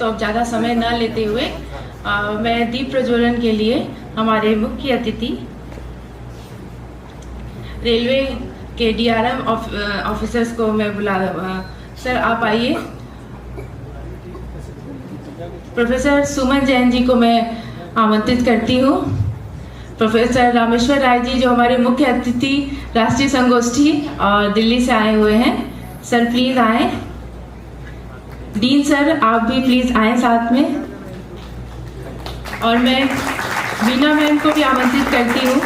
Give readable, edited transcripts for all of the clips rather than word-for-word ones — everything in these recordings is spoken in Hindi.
तो अब ज़्यादा समय न लेते हुए मैं दीप प्रज्वलन के लिए हमारे मुख्य अतिथि रेलवे के DRM ऑफिसर्स को मैं बुला सर आप आइए। प्रोफेसर सुमन जैन जी को मैं आमंत्रित करती हूँ। प्रोफेसर रामेश्वर राय जी जो हमारे मुख्य अतिथि राष्ट्रीय संगोष्ठी और दिल्ली से आए हुए हैं, सर प्लीज आए। डीन सर आप भी प्लीज आए साथ में। और मैं वीना मैम को भी आमंत्रित करती हूँ।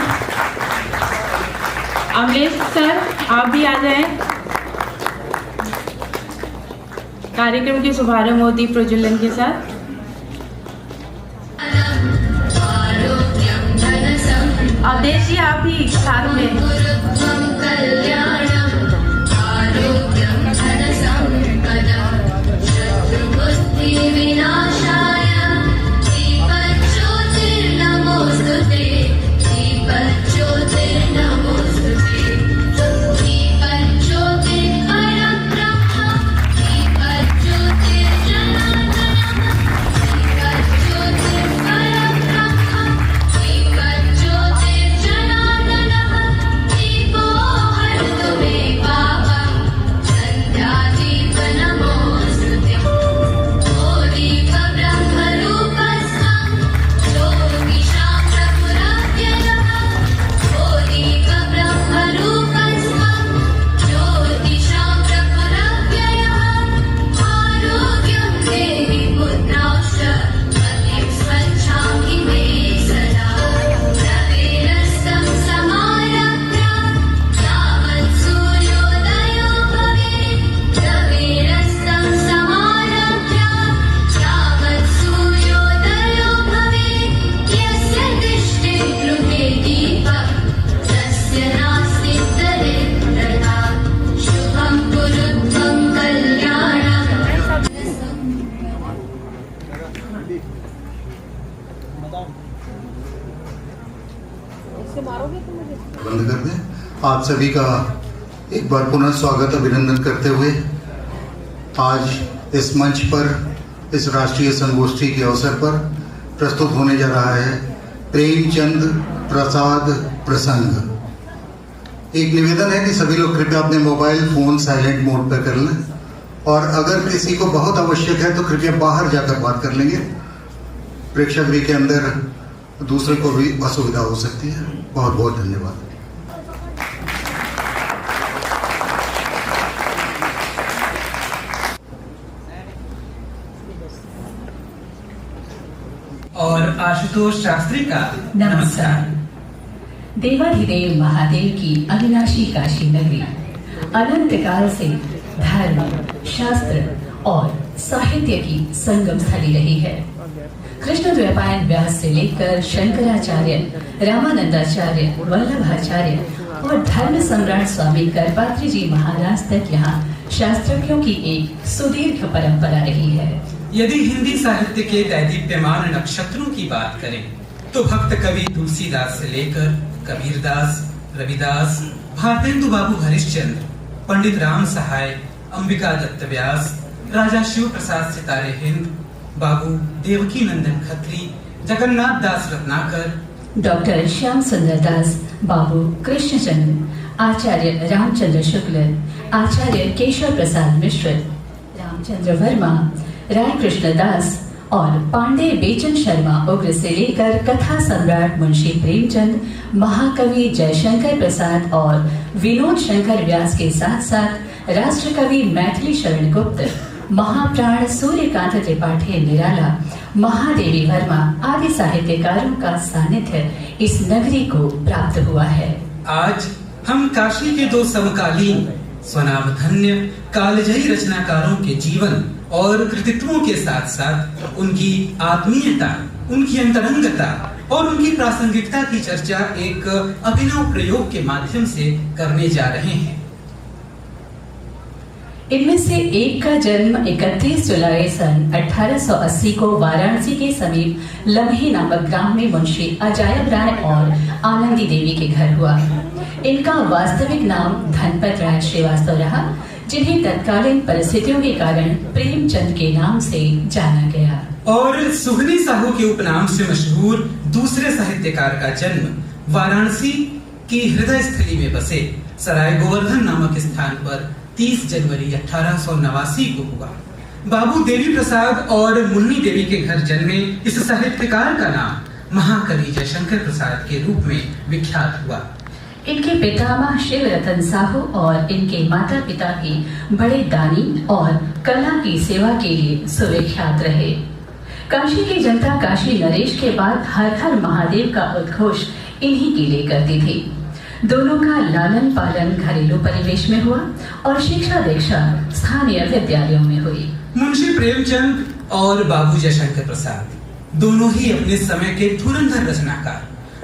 अमलेश सर आप भी आ जाएं। कार्यक्रम के शुभारंभ हो दीप प्रज्वलन के साथ। अवधेश जी आप भी साथ में। बंद कर दें। आप सभी का एक बार पुनः स्वागत अभिनंदन करते हुए आज इस मंच पर इस राष्ट्रीय संगोष्ठी के अवसर पर प्रस्तुत होने जा रहा है प्रेमचंद प्रसाद प्रसंग। एक निवेदन है कि सभी लोग कृपया अपने मोबाइल फोन साइलेंट मोड पर कर लें और अगर किसी को बहुत आवश्यक है तो कृपया बाहर जाकर बात कर लेंगे। प्रेक्षागृह के अंदर दूसरे को भी असुविधा हो सकती है। बहुत बहुत धन्यवाद। और आशुतोष शास्त्री का नमस्कार। देवाधिदेव महादेव की अविनाशी काशी नगरी अनंत काल से धर्म, शास्त्र और साहित्य की संगम स्थली रही है। कृष्ण द्वैपायन व्यास से लेकर शंकराचार्य, रामानंदाचार्य, वल्लभाचार्य और धर्म सम्राट स्वामी करपात्री जी महाराज तक यहाँ शास्त्रज्ञों की एक सुदीर्घ परंपरा रही है। यदि हिंदी साहित्य के दैदीप्यमान नक्षत्रों की बात करें तो भक्त कवि तुलसीदास से लेकर कबीरदास, रविदास, भारतेंदु बाबू हरिश्चंद्र, पंडित राम सहाय, अंबिका दत्त व्यास, राजा शिव प्रसाद सितारे हिंद, बाबू देवकी नंदन खत्री, जगन्नाथ दास रत्नाकर, डॉक्टर श्याम सुंदर दास, बाबू कृष्णचंद्र, आचार्य रामचंद्र शुक्ल, आचार्य केशव प्रसाद मिश्र, रामचंद्र वर्मा, राय कृष्ण दास और पांडे बेचन शर्मा उग्र से लेकर कथा सम्राट मुंशी प्रेमचंद, महाकवि जयशंकर प्रसाद और विनोद शंकर व्यास के साथ साथ राष्ट्रकवि मैथिली शरण गुप्त, महाप्राण सूर्यकांत त्रिपाठी निराला, महादेवी वर्मा आदि साहित्यकारों का सानिध्य इस नगरी को प्राप्त हुआ है। आज हम काशी के दो समकालीन स्वनामधन्य कालजयी रचनाकारों के जीवन और कृतित्वों के साथ साथ उनकी आत्मीयता, उनकी अंतरंगता और उनकी प्रासंगिकता की चर्चा एक अभिनव प्रयोग के माध्यम से करने जा रहे हैं। इनमें से एक का जन्म 31 जुलाई सन 1880 को वाराणसी के समीप लम्हे नामक ग्राम में मुंशी अजायब राय और आनंदी देवी के घर हुआ। इनका वास्तविक नाम धनपत राय श्रीवास्तव रहा, जिन्हें तत्कालीन परिस्थितियों के कारण प्रेमचंद के नाम से जाना गया। और सुगनी साहू के उपनाम से मशहूर दूसरे साहित्यकार का जन्म वाराणसी की हृदय स्थली में बसे सराय गोवर्धन नामक स्थान पर 30 जनवरी 1889 को हुआ। बाबू देवी प्रसाद और मुन्नी देवी के घर जन्मे इस साहित्यकार का नाम महाकवि जयशंकर प्रसाद के रूप में विख्यात हुआ। इनके पितामह शिव रतन साहू और इनके माता पिता भी बड़े दानी और कला की सेवा के लिए सुविख्यात रहे। काशी की जनता काशी नरेश के बाद हर हर महादेव का उद्घोष इन्हीं के लिए करती थी। दोनों का लालन पालन घरेलू परिवेश में हुआ और शिक्षा दीक्षा स्थानीय विद्यालयों में हुई। मुंशी प्रेमचंद और बाबू जयशंकर प्रसाद दोनों ही अपने समय के धुरंधर रचनाकार,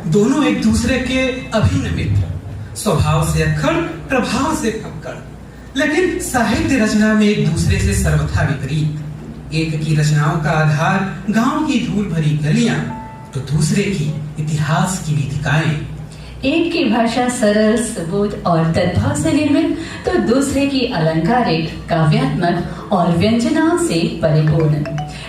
दोनों एक दूसरे के अभिन्न मित्र, स्वभाव से अक्खड़, प्रभाव से फक्कड़, लेकिन साहित्य रचना में एक दूसरे से सर्वथा विपरीत। एक की रचनाओं का आधार गांव की धूल भरी गलियां, तो दूसरे की इतिहास की वीथिकाएं। एक की भाषा सरल, सुबोध और तद्भाव से निर्मित, तो दूसरे की अलंकारिक, काव्यात्मक और व्यंजनाओं से परिपूर्ण।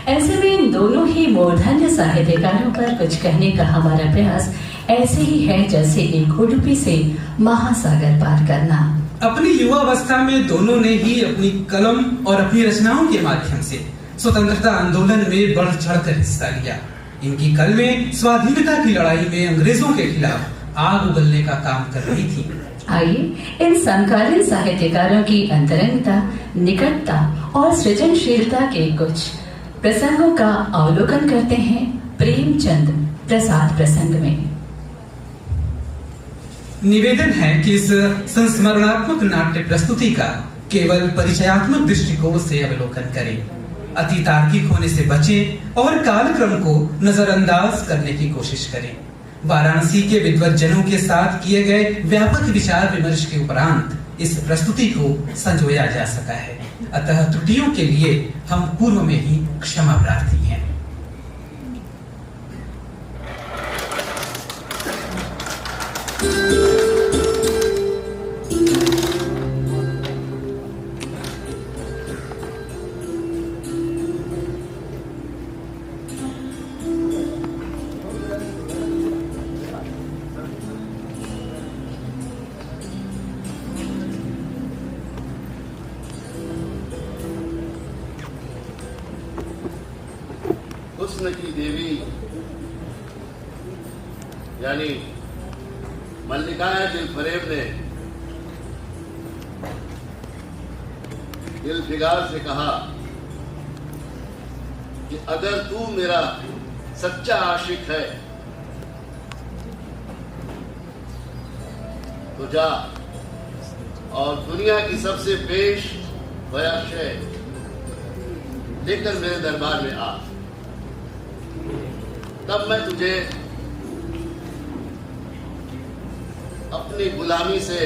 ऐसे में इन दोनों ही मूर्धन्य साहित्यकारों पर कुछ कहने का हमारा प्रयास ऐसे ही है जैसे एक उडुपी से महासागर पार करना। अपनी युवावस्था में दोनों ने ही अपनी कलम और अपनी रचनाओं के माध्यम से स्वतंत्रता आंदोलन में बढ़ चढ़कर हिस्सा लिया। इनकी कलमें स्वाधीनता की लड़ाई में अंग्रेजों के खिलाफ आग उगलने का काम कर रही थी। आइए इन समकालीन साहित्यकारों की अंतरंगता, निकटता और सृजनशीलता के कुछ प्रसंगों का अवलोकन करते हैं प्रेमचंद प्रसाद प्रसंग में। निवेदन है कि इस संस्मरणात्मक नाट्य प्रस्तुति का केवल परिचयात्मक दृष्टिकोण से अवलोकन करें, अति तार्किक होने से बचें और कालक्रम को नजरअंदाज करने की कोशिश करें। वाराणसी के विद्वज्जनों के साथ किए गए व्यापक विचार विमर्श के उपरांत इस प्रस्तुति को संजोया जा सका है, अतः त्रुटियों के लिए हम पूर्व में ही क्षमा प्रार्थी हैं। हुस्न की देवी यानी मल्लिकाए दिलफरेब ने दिलफिगार से कहा कि अगर तू मेरा सच्चा आशिक है तो जा और दुनिया की सबसे बेश शय लेकर मेरे दरबार में आ, तब मैं तुझे अपनी गुलामी से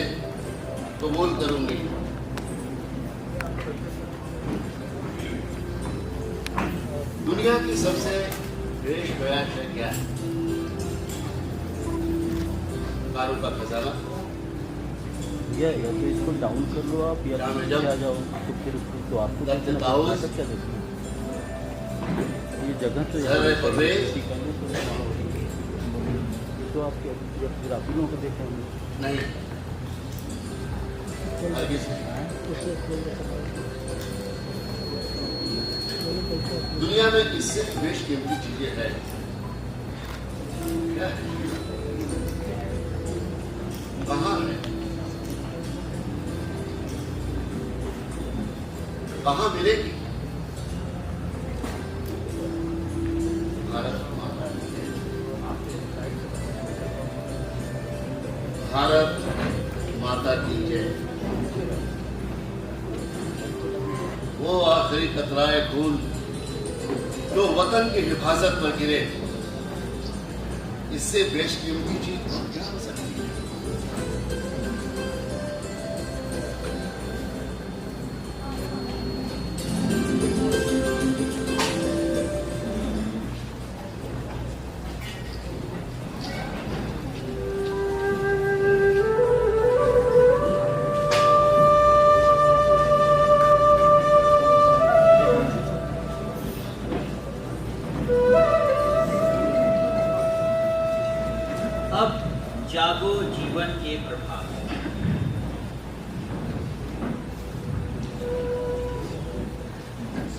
कबूल करूंगी। दुनिया की सबसे बेश शय क्या है? कारों का खजाना। या तो इसको डाउन कर लो आप, या मैं जब जब आ जाओ तो फिर तो आपको दर्द ताउस, क्या देखो ये जगह तो सर परवेज, तो आपके फिर आप लोगों को देखा नहीं हरगिज़। दुनिया में इससे बेशकीमती चीजें हैं क्या है? कहाँ है? कहाँ मिलेगी? भारत माता, भारत माता की जय। वो आखिरी कतराए खून जो वतन की हिफाजत पर गिरे, इससे बेशकीमती चीज और क्या हो सकती है? अब जागो जीवन के प्रभात।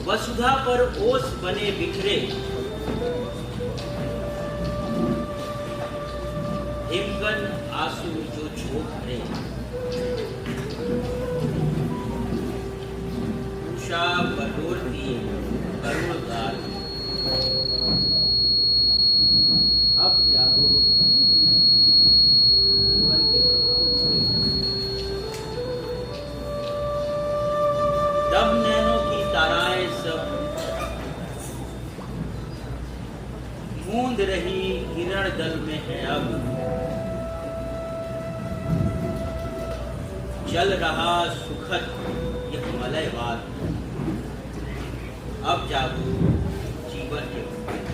वसुधा पर ओस बने बिखरे, हिमगन आंसू जो छोड़ भरे, उषा बटोरती करुणगार। अब जागो जीवन के प्रभात। दब नैनों की ताराएं सब गूंद रही हिरण दल में है अब। चल रहा सुखद यह मलयवाद। अब जागो जीवन के प्रभात।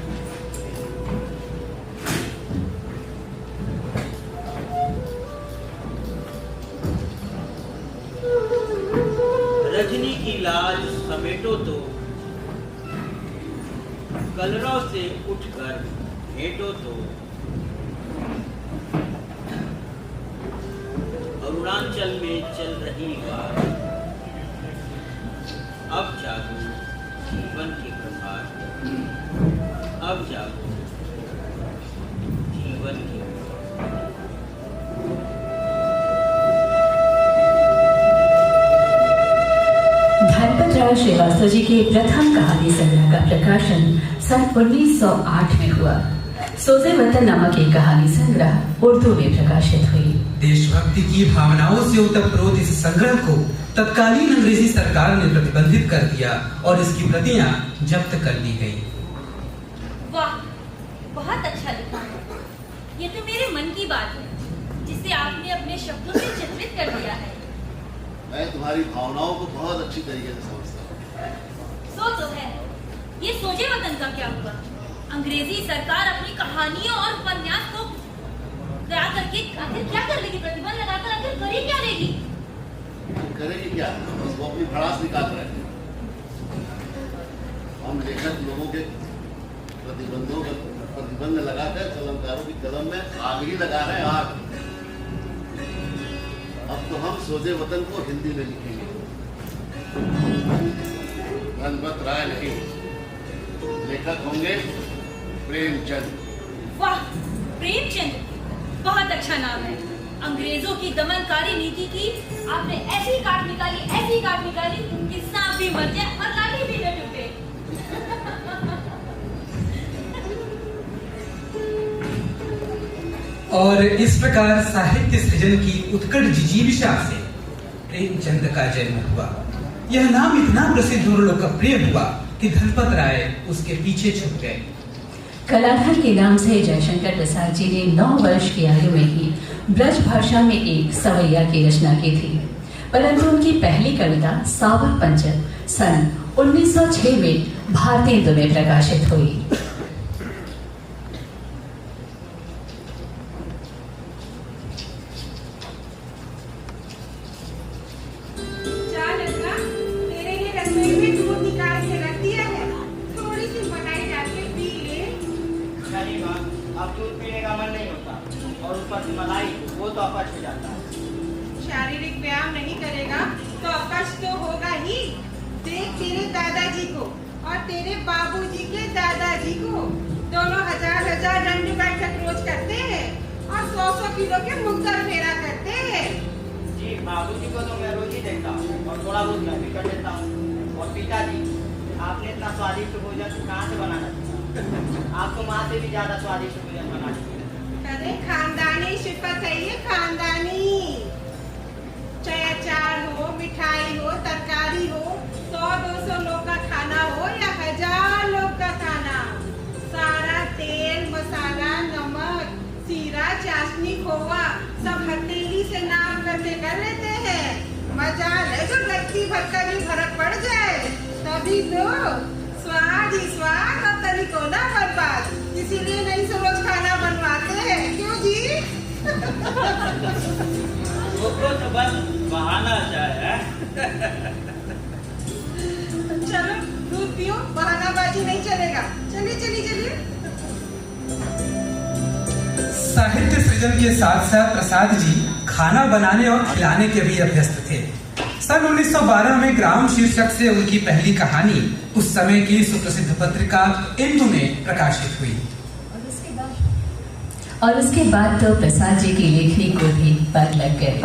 रजनी की लाज समेटो तो, कलरों से उठकर भेंटो तो। अरुणाचल में चल रही बात। अब जागो जीवन के प्रभात। अब जागो जीवन के प्रभात। धनपत राय श्रीवास्तव जी के प्रथम कहानी संग्रह का प्रकाशन सन 1908 में हुआ। सोजे वतन नामक एक कहानी संग्रह उर्दू में प्रकाशित हुई। देशभक्ति की भावनाओं से ओतप्रोत इस संग्रह को तत्कालीन अंग्रेजी सरकार ने प्रतिबंधित कर दिया और इसकी प्रतियां जब्त कर ली गई। वाह, बहुत अच्छा लिखा। ये तो मेरे मन की बात है, जिसे आपने अपने शब्दों से चित्रित कर दिया है। मैं तुम्हारी भावनाओं को बहुत अच्छी तरीके से समझता हूँ। सो तो है। ये सोजे वतन का क्या हुआ? अंग्रेजी सरकार अपनी कहानियों और उपन्यास को दया करके आखिर क्या कर लेगी? प्रतिबंध लगाकर आखिर करे क्या लेगी? करेगी क्या? बस वो अपनी भड़ास निकाल रहे हैं। हम लेखक लोगों के प्रतिबंध लगाकर कलमकारों की कलम में आग ही लगा रहे हैं, आग। अब तो हम सोजे वतन को हिंदी में लिखेंगे। धनपत राय नहीं, लेखक होंगे प्रेमचंद। वाह, प्रेमचंद बहुत अच्छा नाम है। अंग्रेजों की दमनकारी नीति की आपने ऐसी काट निकाली कि सांप भी मर जाए और लाठी भी न टूटे। और इस प्रकार साहित्य सृजन की उत्कट जिजीविषा से प्रेमचंद का जन्म हुआ। यह नाम इतना प्रसिद्ध और लोकप्रिय हुआ कि धनपत राय उसके पीछे छूट गए। कलाधर के नाम से जयशंकर प्रसाद जी ने 9 वर्ष की आयु में ही ब्रज भाषा में एक सवैया की रचना की थी, परंतु उनकी पहली कविता सावर पंचम सन 1906 में भारतेंदु में प्रकाशित हुई। शारीरिक व्यायाम नहीं करेगा तो अपच तो होगा ही। देख तेरे दादाजी को और तेरे बाबूजी के दादाजी को, दोनों हजार दंड बैठक रोज करते हैं और 100 किलो के मुक्तर फेरा करते हैं। जी, बाबूजी को तो मैं रोज ही देखता हूँ और थोड़ा बहुत मैं भी कर लेता हूँ। और पिताजी, आपने इतना स्वादिष्ट भोजन कहाँ से बनाना सीखा? आपको माँ से भी ज्यादा स्वादिष्ट भोजन बनाना सीखा। अरे खानदानी सिफत है ये, खानदानी। चाहे अचार हो, मिठाई हो, तरकारी हो, 100-200 लोग का खाना हो या 1000 लोग का खाना, सारा तेल मसाला नमक सीरा चाशनी खोवा सब हथेली से नाम करके कर लेते हैं। मजा ले तो गत्ती भर का भी फर्क पड़ जाए, तभी तो स्वाद ही स्वाद और तरीको ना बर्बाद। इसीलिए नहीं से रोज खाना बनवाते हैं, क्यों जी? वो तो बस बहाना है। चलो दूध पियो, बहानाबाजी नहीं चलेगा। चलिए चलिए चलिए। साहित्य सृजन के साथ साथ प्रसाद जी खाना बनाने और खिलाने के भी अभ्यस्त थे। सन 1912 में ग्राम शीर्षक से उनकी पहली कहानी उस समय की सुप्रसिद्ध पत्रिका इंदु में प्रकाशित हुई। और उसके बाद तो प्रसाद जी की लेखनी को भी पर लग गए।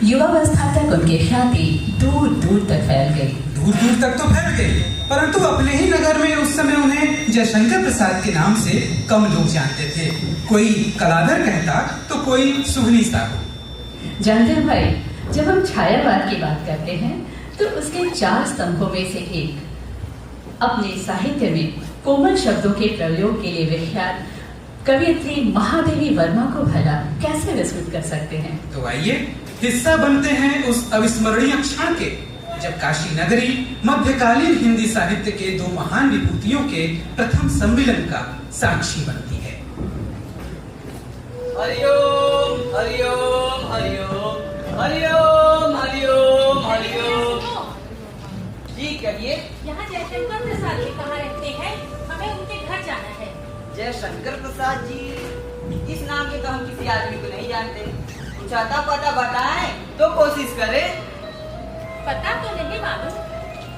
युवावस्था तक उनकी ख्याति दूर दूर तक फैल गई। दूर दूर तक तो फैल गई, परंतु अपने ही नगर में उस समय उन्हें जयशंकर प्रसाद के नाम से कम लोग जानते थे। कोई कलाधर कहता तो कोई सुहनी साहब। जानते हैं भाई, जब हम छायावाद की बात करते हैं तो उसके 4 स्तंभों में से एक अपने साहित्य में कोमल शब्दों के प्रयोग के लिए विख्यात कवियत्री महादेवी वर्मा को भला कैसे विस्मृत कर सकते हैं। तो आइए हिस्सा बनते हैं उस अविस्मरणीय क्षण के जब काशी नगरी मध्यकालीन हिंदी साहित्य के 2 महान विभूतियों के प्रथम सम्मिलन का साक्षी बनती है। हरिओम हरिओम हरिओम हरिओम हरिओम हरिओम। जी कहिए। यहाँ जयशंकर प्रसाद जी कहाँ रहते हैं? हमें उनके घर जाना है। जयशंकर प्रसाद जी, इस नाम के तो हम किसी आदमी को नहीं जानते। कुछ आता पता बताएं तो कोशिश करें। पता तो नहीं मालूम,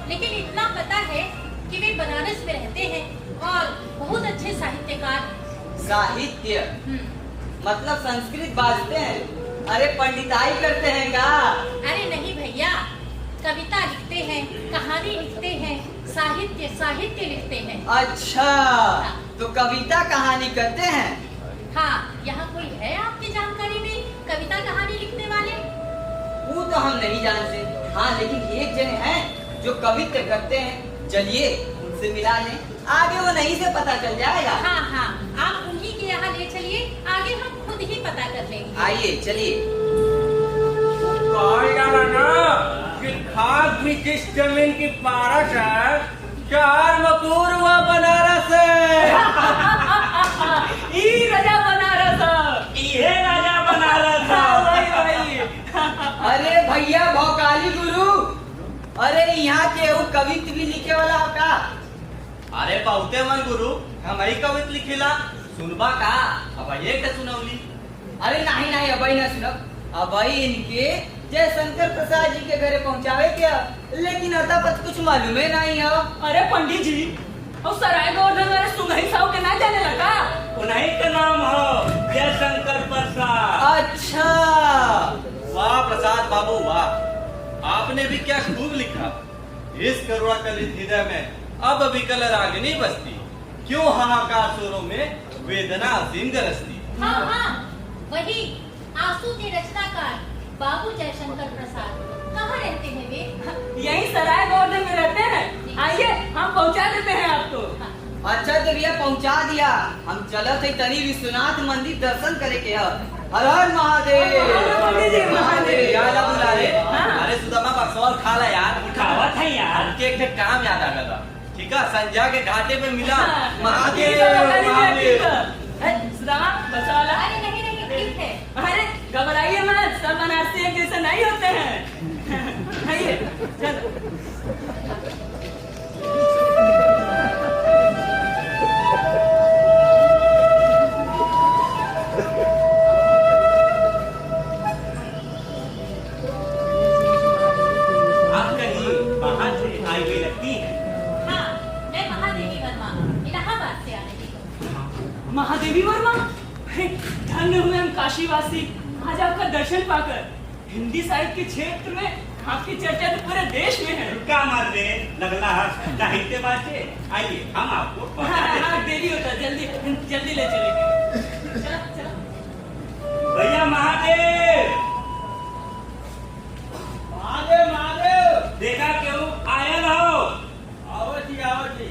लेकिन इतना पता है कि वे बनारस में रहते हैं और बहुत अच्छे साहित्यकार। साहित्य मतलब संस्कृत बाजते हैं? अरे पंडिताई करते हैं क्या? अरे नहीं भैया, कविता लिखते हैं, कहानी लिखते हैं, साहित्य साहित्य लिखते हैं। अच्छा, तो कविता कहानी करते हैं? हाँ, यहाँ कोई है आपकी जानकारी में कविता कहानी लिखने वाले? वो तो हम नहीं जानते। हाँ, लेकिन एक जने हैं जो कवित्व करते हैं। चलिए उनसे मिला लें, आगे वो नहीं से पता चल जाएगा। हाँ हाँ, आप उन्हीं के यहाँ ले चलिए, आगे हम खुद ही पता कर लेंगे। आइए चलिए। खाद भी जिस जमीन की पारस है, 4 मकूर हुआ बनारस है। ई राजा बनारस, ये राजा बनारस। वही। अरे भैया भौकाली गुरु, अरे यहाँ के वो कवित्व भी लिखे वाला हो का? अरे बहुते मन गुरु, हम ही कवित लिखिला, सुनबा का? अब ये के सुनौली? अरे नहीं नहीं, अबई ना सुनब। अबई इनके जयशंकर प्रसाद जी के घरे पहुँचावे क्या, लेकिन अता पत कुछ मालूम है नहीं है। अरे पंडित जी, और सराय गोवर्धन वाले सुंघई साहू के ना जाने लगा? उन्हीं का नाम हो जयशंकर प्रसाद। अच्छा, वाह प्रसाद बाबू वाह, आपने भी क्या खूब लिखा। इस करुणा कलित हृदय में अब विकल रागिनी बसती, क्यों हाहाकार सुरों में वेदना असीम गरजती। हाँ हाँ, वही आंसू के रचनाकार बाबू जयशंकर प्रसाद। कहाँ रहते हैं वे? यही सराय गोवर्धन में रहते हैं। आइए हम पहुंचा देते हैं आपको। अच्छा तो भैया पहुंचा दिया। हम चलत है तनी विश्वनाथ मंदिर दर्शन करे के है। हर हर महादेव। पंडित जी महादेव। याद आ बुला रे। हाँ। अरे सुदामा बक्सौर खा ला यार, उठावत है यार। के एक काम याद आ गया। ठीक है, संध्या के घाटे पे मिला महादेव। सुदामा बचा ला। अरे नहीं नहीं, ठीक है। अरे घबराइए मत, सब बनारसी एक जैसे नहीं होते हैं। आइए चलो। आप कहीं बाहर से आई हुई लगती है। हाँ, मैं महादेवी वर्मा इलाहाबाद से आ रही हूँ। महादेवी वर्मा, धन्य हुए हम काशीवासी आज आपका दर्शन पाकर। हिंदी साहित्य के क्षेत्र में आपकी चर्चा तो पूरे देश में है। क्या मार दे लगला साहित्य बाचे। आइए हम आपको पहुंचा देते हैं। देरी होता है, जल्दी जल्दी ले चलेंगे। चलो चलो। भैया महादेव, महादेव महादेव। देखा क्यों आया रहो। आओ जी आओ जी।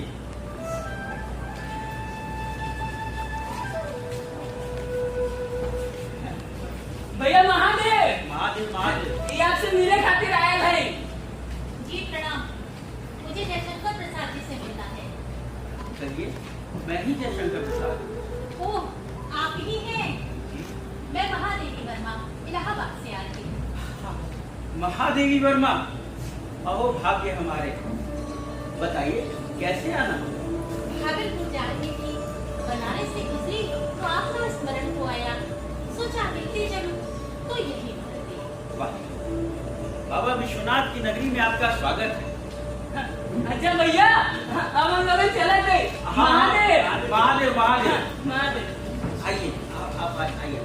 भैया महादेव। महादेव महादेव। ये आपसे मिले खातिर आया है। जी प्रणाम, मुझे जयशंकर प्रसाद जी से मिलना है। चलिए, मैं ही जयशंकर प्रसाद। ओह, आप ही हैं? मैं महादेवी वर्मा इलाहाबाद से आ रही हूँ। महादेवी वर्मा, अहो भाग्य हमारे। बताइए कैसे आना हुआ? भागलपुर जा रही थी, बनारस से गुजरी तो आपका स्मरण को आया। में आपका स्वागत है। अच्छा भैया, अब हम लोग चले गए। महादेव महादेव महादेव महादेव। आइए, आप आइए।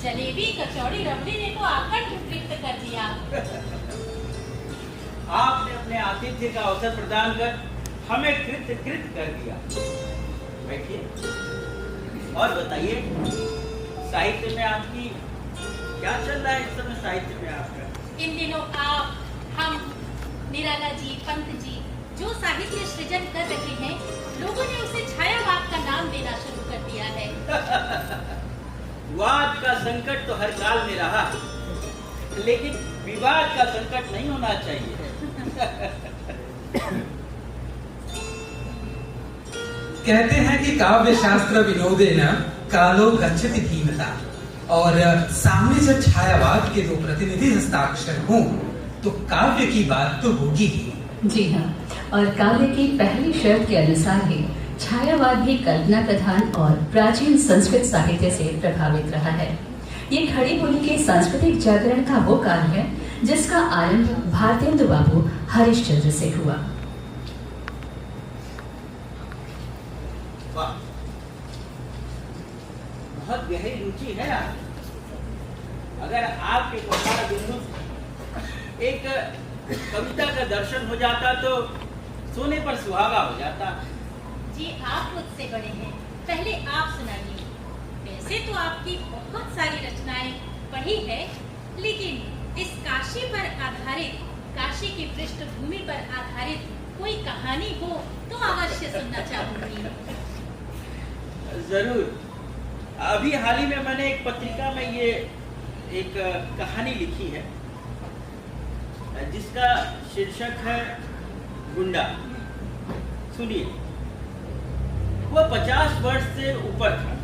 जलेबी कचौड़ी रबड़ी ने तो आकर तृप्त कर दिया। आपने अपने आतिथ्य का अवसर प्रदान कर हमें कृत कर दिया। बैठिए और बताइए, साहित्य में आपकी क्या चल रहा है इस समय? साहित्य में आपका इन दिनों आप, हम, निराला जी, पंत जी जो साहित्य सृजन कर रहे हैं, लोगों ने उसे छायावाद का नाम देना शुरू कर दिया है। वाद का संकट तो हर काल में रहा, लेकिन विवाद का संकट नहीं होना चाहिए। कहते हैं कि काव्य शास्त्र विनोदेन कालो गच्छति धीमता, और सामने जब छायावाद के दो प्रतिनिधि हस्ताक्षर हों तो काव्य की बात तो होगी ही। जी हाँ, और काव्य की पहली शर्त के अनुसार ही छायावाद भी कल्पना प्रधान और प्राचीन संस्कृत साहित्य से प्रभावित रहा है। ये खड़ी बोली के सांस्कृतिक जागरण का वो काल है जिसका आरंभ भारतेंदु बाबू हरिश्चंद्र से हुआ। वाह, बहुत गहरी रुचि है आप। अगर आपके कौशल बिंदु एक कविता का दर्शन हो जाता तो सोने पर सुहागा हो जाता। जी आप मुझसे बड़े हैं, पहले आप सुनाइए। वैसे तो आपकी बहुत सारी रचनाएं पढ़ी है, लेकिन इस काशी पर आधारित, काशी की पृष्ठभूमि पर आधारित कोई कहानी हो तो अवश्य सुनना चाहूंगी। जरूर। अभी हाल ही में मैंने एक पत्रिका में ये एक कहानी लिखी है जिसका शीर्षक है गुंडा। सुनिए। वो 50 वर्ष से ऊपर था,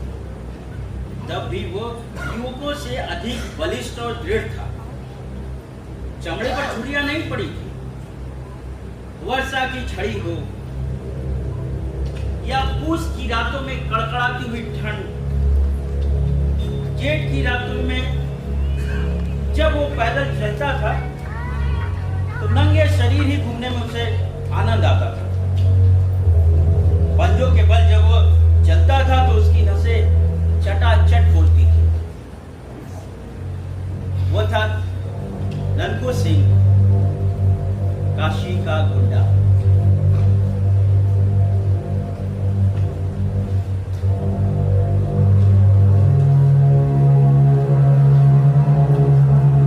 तब भी वो युवकों से अधिक बलिष्ठ और दृढ़ था। चमड़े पर छुरियां नहीं पड़ी थी। वर्षा की झड़ी हो या पूस की रातों में कड़कड़ाती हुई ठंड, जेठ की रातों में जब वो पैदल चलता था तो नंगे शरीर ही घूमने में उसे आनंद आता था। पंजों के बल जब वो चलता था तो उसकी नसें चटाचट बोलती थी। वो था ननकू सिंह, काशी का गुंडा।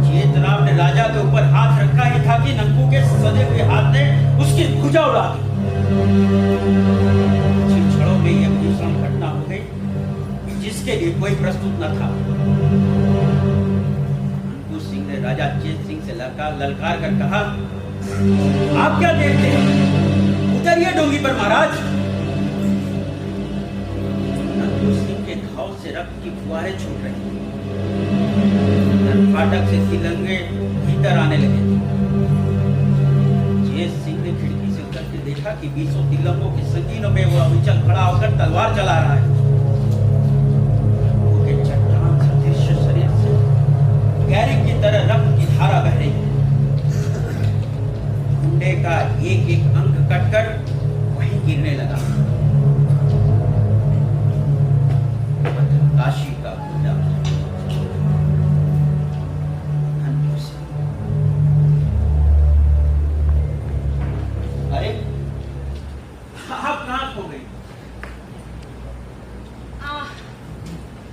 चेतराम ने राजा के ऊपर हाथ रखा ही था कि ननकू के सदे हुए हाथ ने उसकी भुजा उड़ा दी। छिछड़ों में यह भीषण घटना हो गई जिसके लिए कोई प्रस्तुत न था। ननकू सिंह ने राजा चेत सिंह से ललकार कर कहा, आप क्या देखते हैं, उतरिए डोंगी पर महाराज। ननकू सिंह के घाव से रक्त की फुहारें छूट रही थी। फाटक से तिलंगे भीतर आने लगे थे। चेत सिंह ने खिड़की से उतर के देखा कि 20 तिलंगों के संगीनों में वो अविचल खड़ा होकर तलवार चला रहा है। उसके चट्टान सदृश शरीर से गैरिक की तरह रक्त की धारा बह रही है। गुंडे का एक एक अंग कटकर वहीं गिरने लगा। काशी का गुंडा आप कहां खो गई?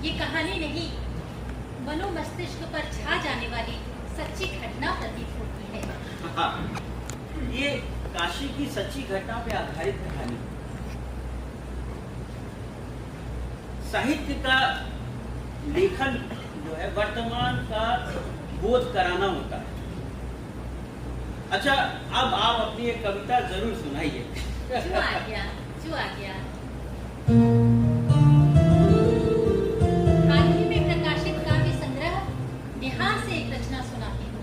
ये कहानी नहीं, मनोमस्तिष्क पर छा जाने वाली सच्ची घटना प्रतीत होती है। हाँ, ये काशी की सच्ची घटना पे आधारित कहानी। साहित्य का लेखन जो है वर्तमान का बोध कराना होता है। अच्छा, अब आप अपनी एक कविता जरूर सुनाइए। जो आ गया। हाल ही में प्रकाशित काव्य संग्रह बिहार से एक रचना सुनाती हूँ।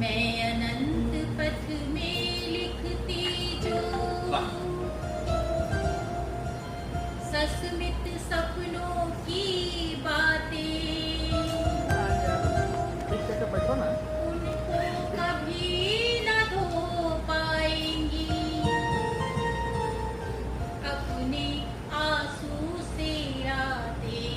मैं अनंत पथ में लिखती जो सस्मित सपनों की बातें, उनको कभी न धो पाएंगी अपने आंसू से रातें।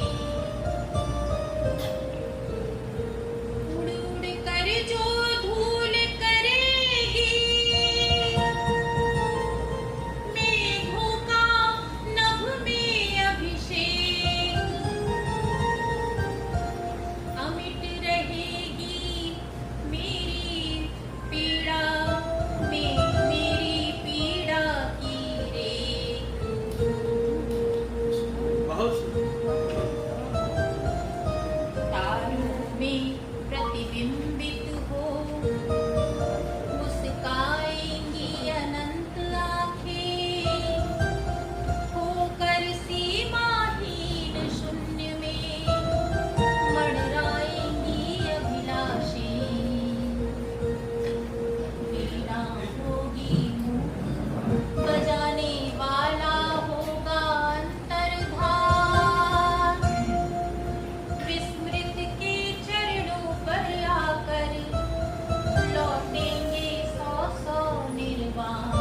उड़ उड़ कर जो धूल करेगी मेघों का नभ में अभिषेक, अमिट रहेगी मेरी पीड़ा में मेरी पीड़ा की रेख। बहुत तारों में प्रतिबिंबित हो मुस्काएंगी अनंत आंखें, होकर सीमाहीन शून्य में मड़राएंगी अभिलाषी। वीणा होगी मुख बजाने वाला होगा अंतर्धान, विस्मृत के चरणों पर आकर लौटेंगे सौ सौ निर्वाण।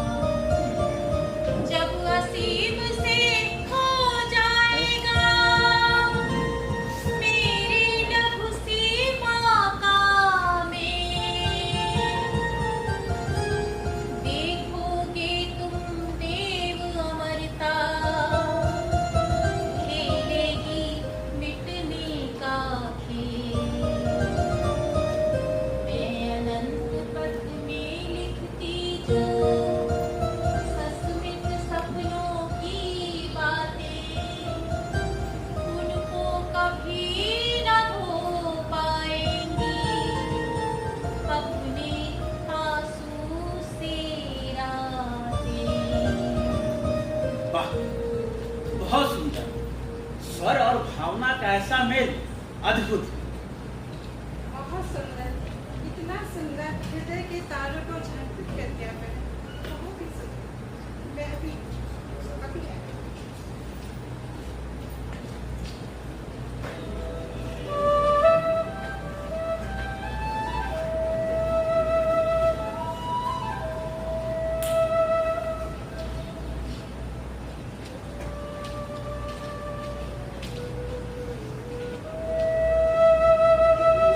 जब असीम से खो जाएगा मेरे नभ सीमा का मेल, देखोगे तुम देव अमरता खेलेगी मिटने का खेल। मैं अनंत पथ में लिखती जो सस्मित सपनों की बातें, उनको कभी न धो पाएंगी अपने आंसू से रातें। वाह, बहुत सुंदर स्वर और भावना का ऐसा मेल अद्भुत। बहुत सुंदर, इतना सुंदर, हृदय के तारों को झटपट कर दिया मैंने। बहुत ही सुंदर। मैं अभी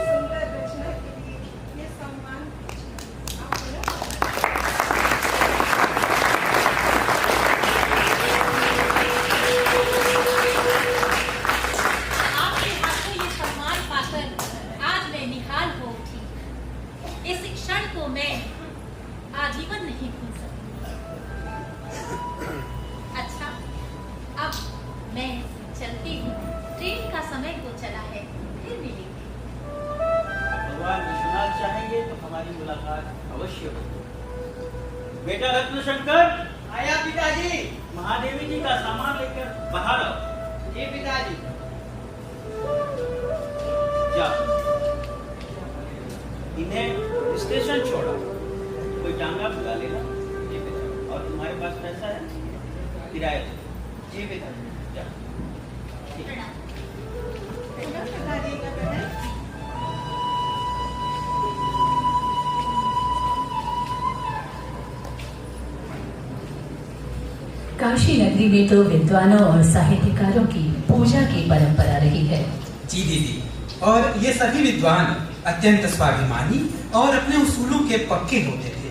सुंदर रचना के लिए ये सम्मान आप बोलो। आपके हाथों ये सम्मान पाकर आज मैं निहाल हो उठी। इस क्षण को मैं आजीवन नहीं भूल सकती। अच्छा, अब मैं चलती हूँ, ट्रेन का समय हो चला है, फिर मिलेंगे। भगवान विश्वनाथ चाहेंगे तो हमारी मुलाकात अवश्य होगी। बेटा रत्नशंकर, आया पिताजी। महादेवी जी का सामान लेकर बाहर आओ। जी पिताजी। जाओ, इन्हें स्टेशन छोड़ा, कोई टांगा बुला लेगा। जी बेटा, और तुम्हारे पास पैसा है? किराए दो। जी पिताजी। जाओ। ठीक है। पुनः पधारिएगा बहन। काशी नगरी में तो विद्वानों और साहित्यकारों की पूजा की परंपरा रही है। जी दीदी, और ये सभी विद्वान अत्यंत स्वाभिमानी और अपने उसूलों के पक्के होते थे।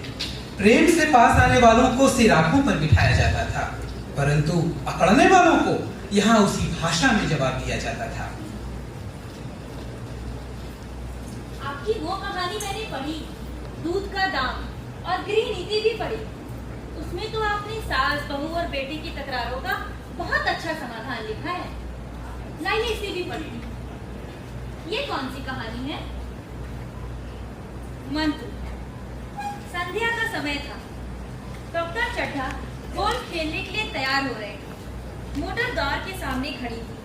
प्रेम से पास आने वालों को सिराखों पर बिठाया जाता था, परंतु अकड़ने वालों को यहाँ उसी भाषा में जवाब दिया जाता था। आपकी वो कहानी मैंने पढ़ी, दूध का दाम, और गृह नीति भी पढ़ी। उसमें तो आपने सास, बहू और बेटी की तकरारों का बहुत अच्छा समाधान लिखा है। लाइए इसे भी पढ़िए। ये कौन सी कहानी है? मंत्र। संध्या का समय था। डॉक्टर चड्ढा गोल्फ खेलने के लिए तैयार हो रहे थे। मोटर द्वार के सामने खड़ी थी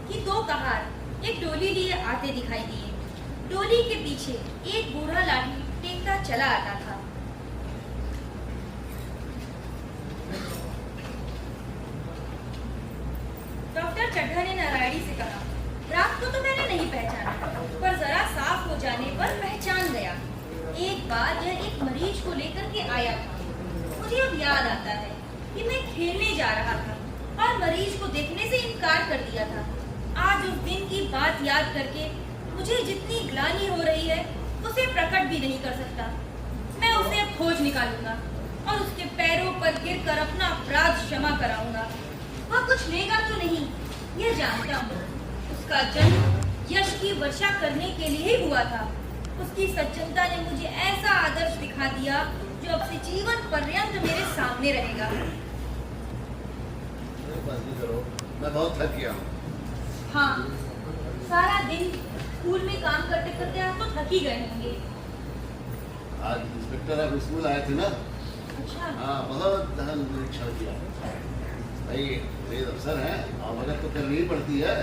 कि दो कहार एक डोली लिए आते दिखाई दिए। डोली के पीछे एक बूढ़ा लाठी टेकता चला आता था। डॉक्टर चड्ढा ने नारायणी से कहा, रात को तो मैंने नहीं पहचाना, पर जरा साफ हो जाने पर पहचान गया। एक बार यह एक मरीज को लेकर के आया था। मुझे अब याद आता है कि मैं खेलने जा रहा था और मरीज को देखने से इनकार कर दिया था। आज उस दिन की बात याद करके मुझे जितनी ग्लानि हो रही है उसे प्रकट भी नहीं कर सकता। मैं उसे खोज निकालूंगा और उसके पैरों पर गिरकर अपना अपराध क्षमा कराऊंगा। वह कुछ लेगा तो नहीं, यह जानता हूँ। उसका जन्म यश की वर्षा करने के लिए ही हुआ था। उसकी सज्जनता ने मुझे ऐसा आदर्श दिखा दिया जो अब से जीवन पर्यंत मेरे सामने रहेगा। मैं बहुत थक गया हूँ। हाँ, सारा दिन स्कूल में काम करते करते आप तो थक ही गए होंगे। आज इंस्पेक्टर आप स्कूल आए थे ना? अच्छा। हाँ, बहुत गहन निरीक्षण किया। भाई मेरे अफसर हैं और मदद तो करनी ही पड़ती है।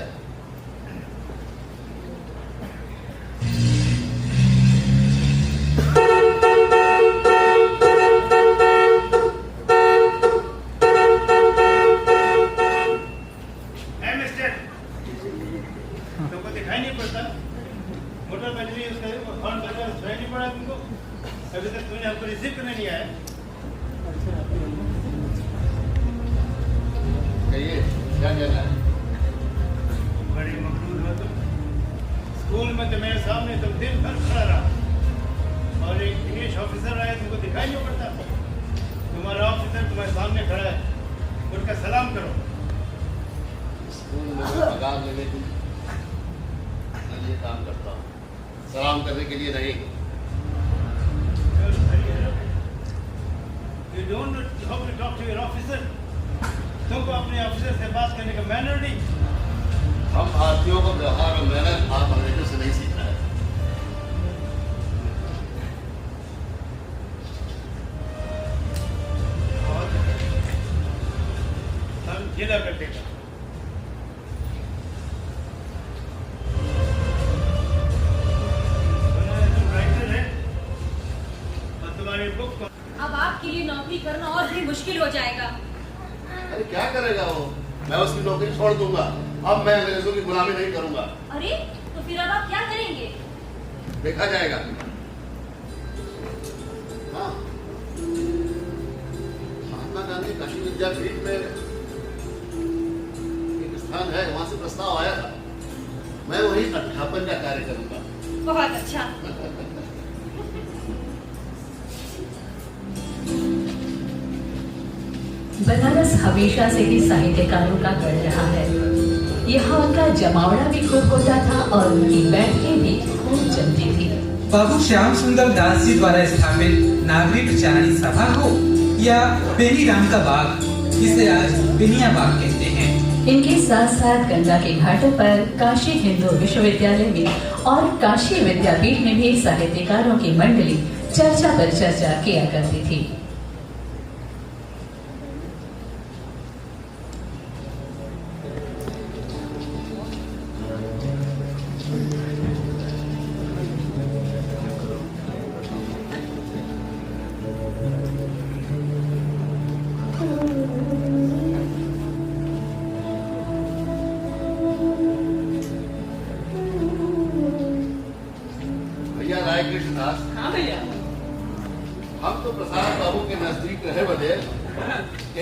तुमको दिखाई नहीं पड़ता? मोटर बैटरी यूज करे, हॉर्न बजा, सुनाई नहीं पड़ा तुमको? अभी तक तुमने हमको रिसीव करने नहीं आया। कहिए क्या कहना है? बड़ी मकरूर हो तुम। स्कूल में तो मेरे सामने तुम दिन भर खड़ा रहा और एक इंग्लिश ऑफिसर आया, तुमको दिखाई नहीं पड़ता? तुम्हारा ऑफिसर तुम्हारे सामने खड़ा है, उनका सलाम करो। स्कूल में पगार लेने के लिए ये काम करता हूँ, सलाम करने के लिए नहीं। You don't know how to talk to your officer. तुमको अपने ऑफिसर से बात करने का मैनर नहीं। हम भारतीयों को व्यवहार और मैनर आप अंग्रेजों से नहीं सीखना है। हम जिला करते हैं। अब आपके लिए नौकरी करना और भी मुश्किल हो जाएगा। अरे क्या करेगा वो? मैं उसकी नौकरी छोड़ दूंगा। अब मैं अंग्रेजों की गुलामी नहीं करूंगा। अरे तो फिर अब आप क्या करेंगे? देखा जाएगा। हाँ, महात्मा गांधी काशी विद्यापीठ में एक स्थान है, वहां से प्रस्ताव आया था। मैं वही अध्यापन का कार्य करूंगा। बहुत अच्छा। बनारस हमेशा से ही साहित्यकारों का गढ़ रहा है। यहाँ उनका जमावड़ा भी खूब होता था और उनकी बैठकें भी खूब जमती थी। बाबू श्याम सुंदर दास जी द्वारा स्थापित नागरिक विचारणी सभा हो या बेनी राम का बाग, जिसे आज बिनिया बाग कहते हैं। इनके साथ साथ गंगा के घाटों पर काशी हिंदू विश्वविद्यालय में और काशी विद्यापीठ में भी साहित्यकारों की मंडली चर्चा पर चर्चा किया करती थी। हाँ भैया। हम तो प्रसाद बाबू के नजदीक रहे बदे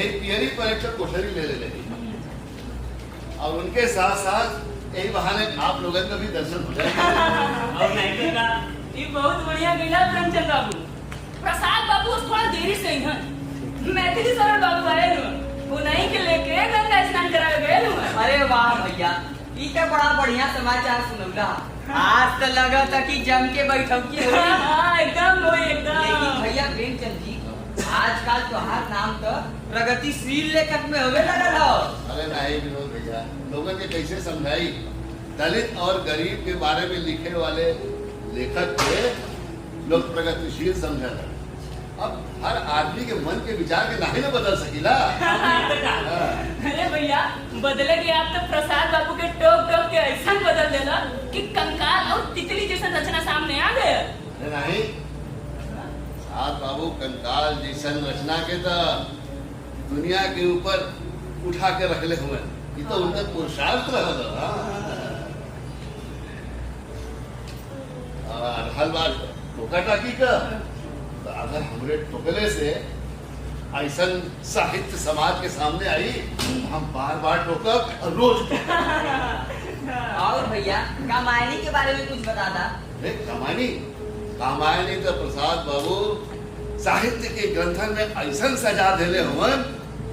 एक पियरी परीक्षक कोठरी ले लेंगे और उनके साथ साथ यही बहाने आप लोगों का भी दर्शन हो जाएगा। और नहीं तो का ये बहुत बढ़िया गईला प्रेमचंद बाबू। प्रसाद बाबू थोड़ा देरी से ही हैं। मैथिली सरल बाबू आए नु, वो नहीं के लेके गंगा स्नान करावे गए नु। अरे वाह भैया, ई तो बड़ा बढ़िया समाचार सुनौला। आज तो लगा था कि जम के बैठकी हो। हाँ, एकदम वो एकदम। लेकिन भैया प्रेमचंद जी, आज आजकल तोहार नाम तो प्रगतिशील लेखक में होवे लगल हो। अरे नहीं विनोद भैया, लोगों ने कैसे समझाई? दलित और गरीब के बारे में लिखे वाले लेखक के लोग प्रगतिशील समझा। अब हर आदमी के मन के विचार के नहीं ना बदल सकीला। अरे भैया बदले के आप तो प्रसाद बाबू के टोक टोक के ऐसा बदल देना कि कंकाल और तितली जैसा रचना सामने आ गए। अरे नहीं, प्रसाद बाबू कंकाल जैसन रचना के तो दुनिया के ऊपर उठा के रखले हुए। ये तो उनका पुरुषार्थ रहा। हर बार टोका टाकी का तो अगर हमरे टोकले से ऐसा साहित्य समाज के सामने आई, हम बार बार टोकब और रोज और भैया कामायनी के बारे में कुछ बता दा। कामायनी तो प्रसाद बाबू साहित्य के ग्रंथन में ऐसा सजा देले हुवन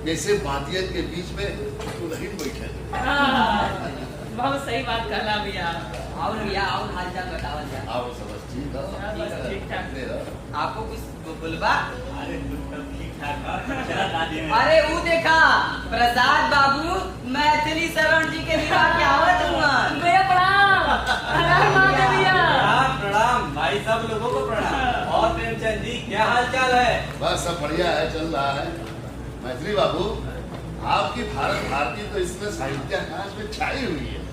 जैसे बातियन के बीच में दुल्हन बैठे। बहुत सही बात कहला भैया। और भैया और हालचाल बतावल जाए। आओ समझ ठीक है, ठीक ठाक। आपको कुछ बोलबा? अरे ठीक ठाक। अरे वो देखा प्रसाद बाबू मैथिली शरण जी के विवाह के आवत हुआ। भैया प्रणाम। प्रणाम प्रणाम भाई, सब लोगों को प्रणाम। और प्रेमचंद जी क्या हाल चाल है? बस सब बढ़िया है, चल रहा है। मैथिली बाबू, आपकी भारत भारती तो इसमें साहित्य आकाश में छाई हुई है।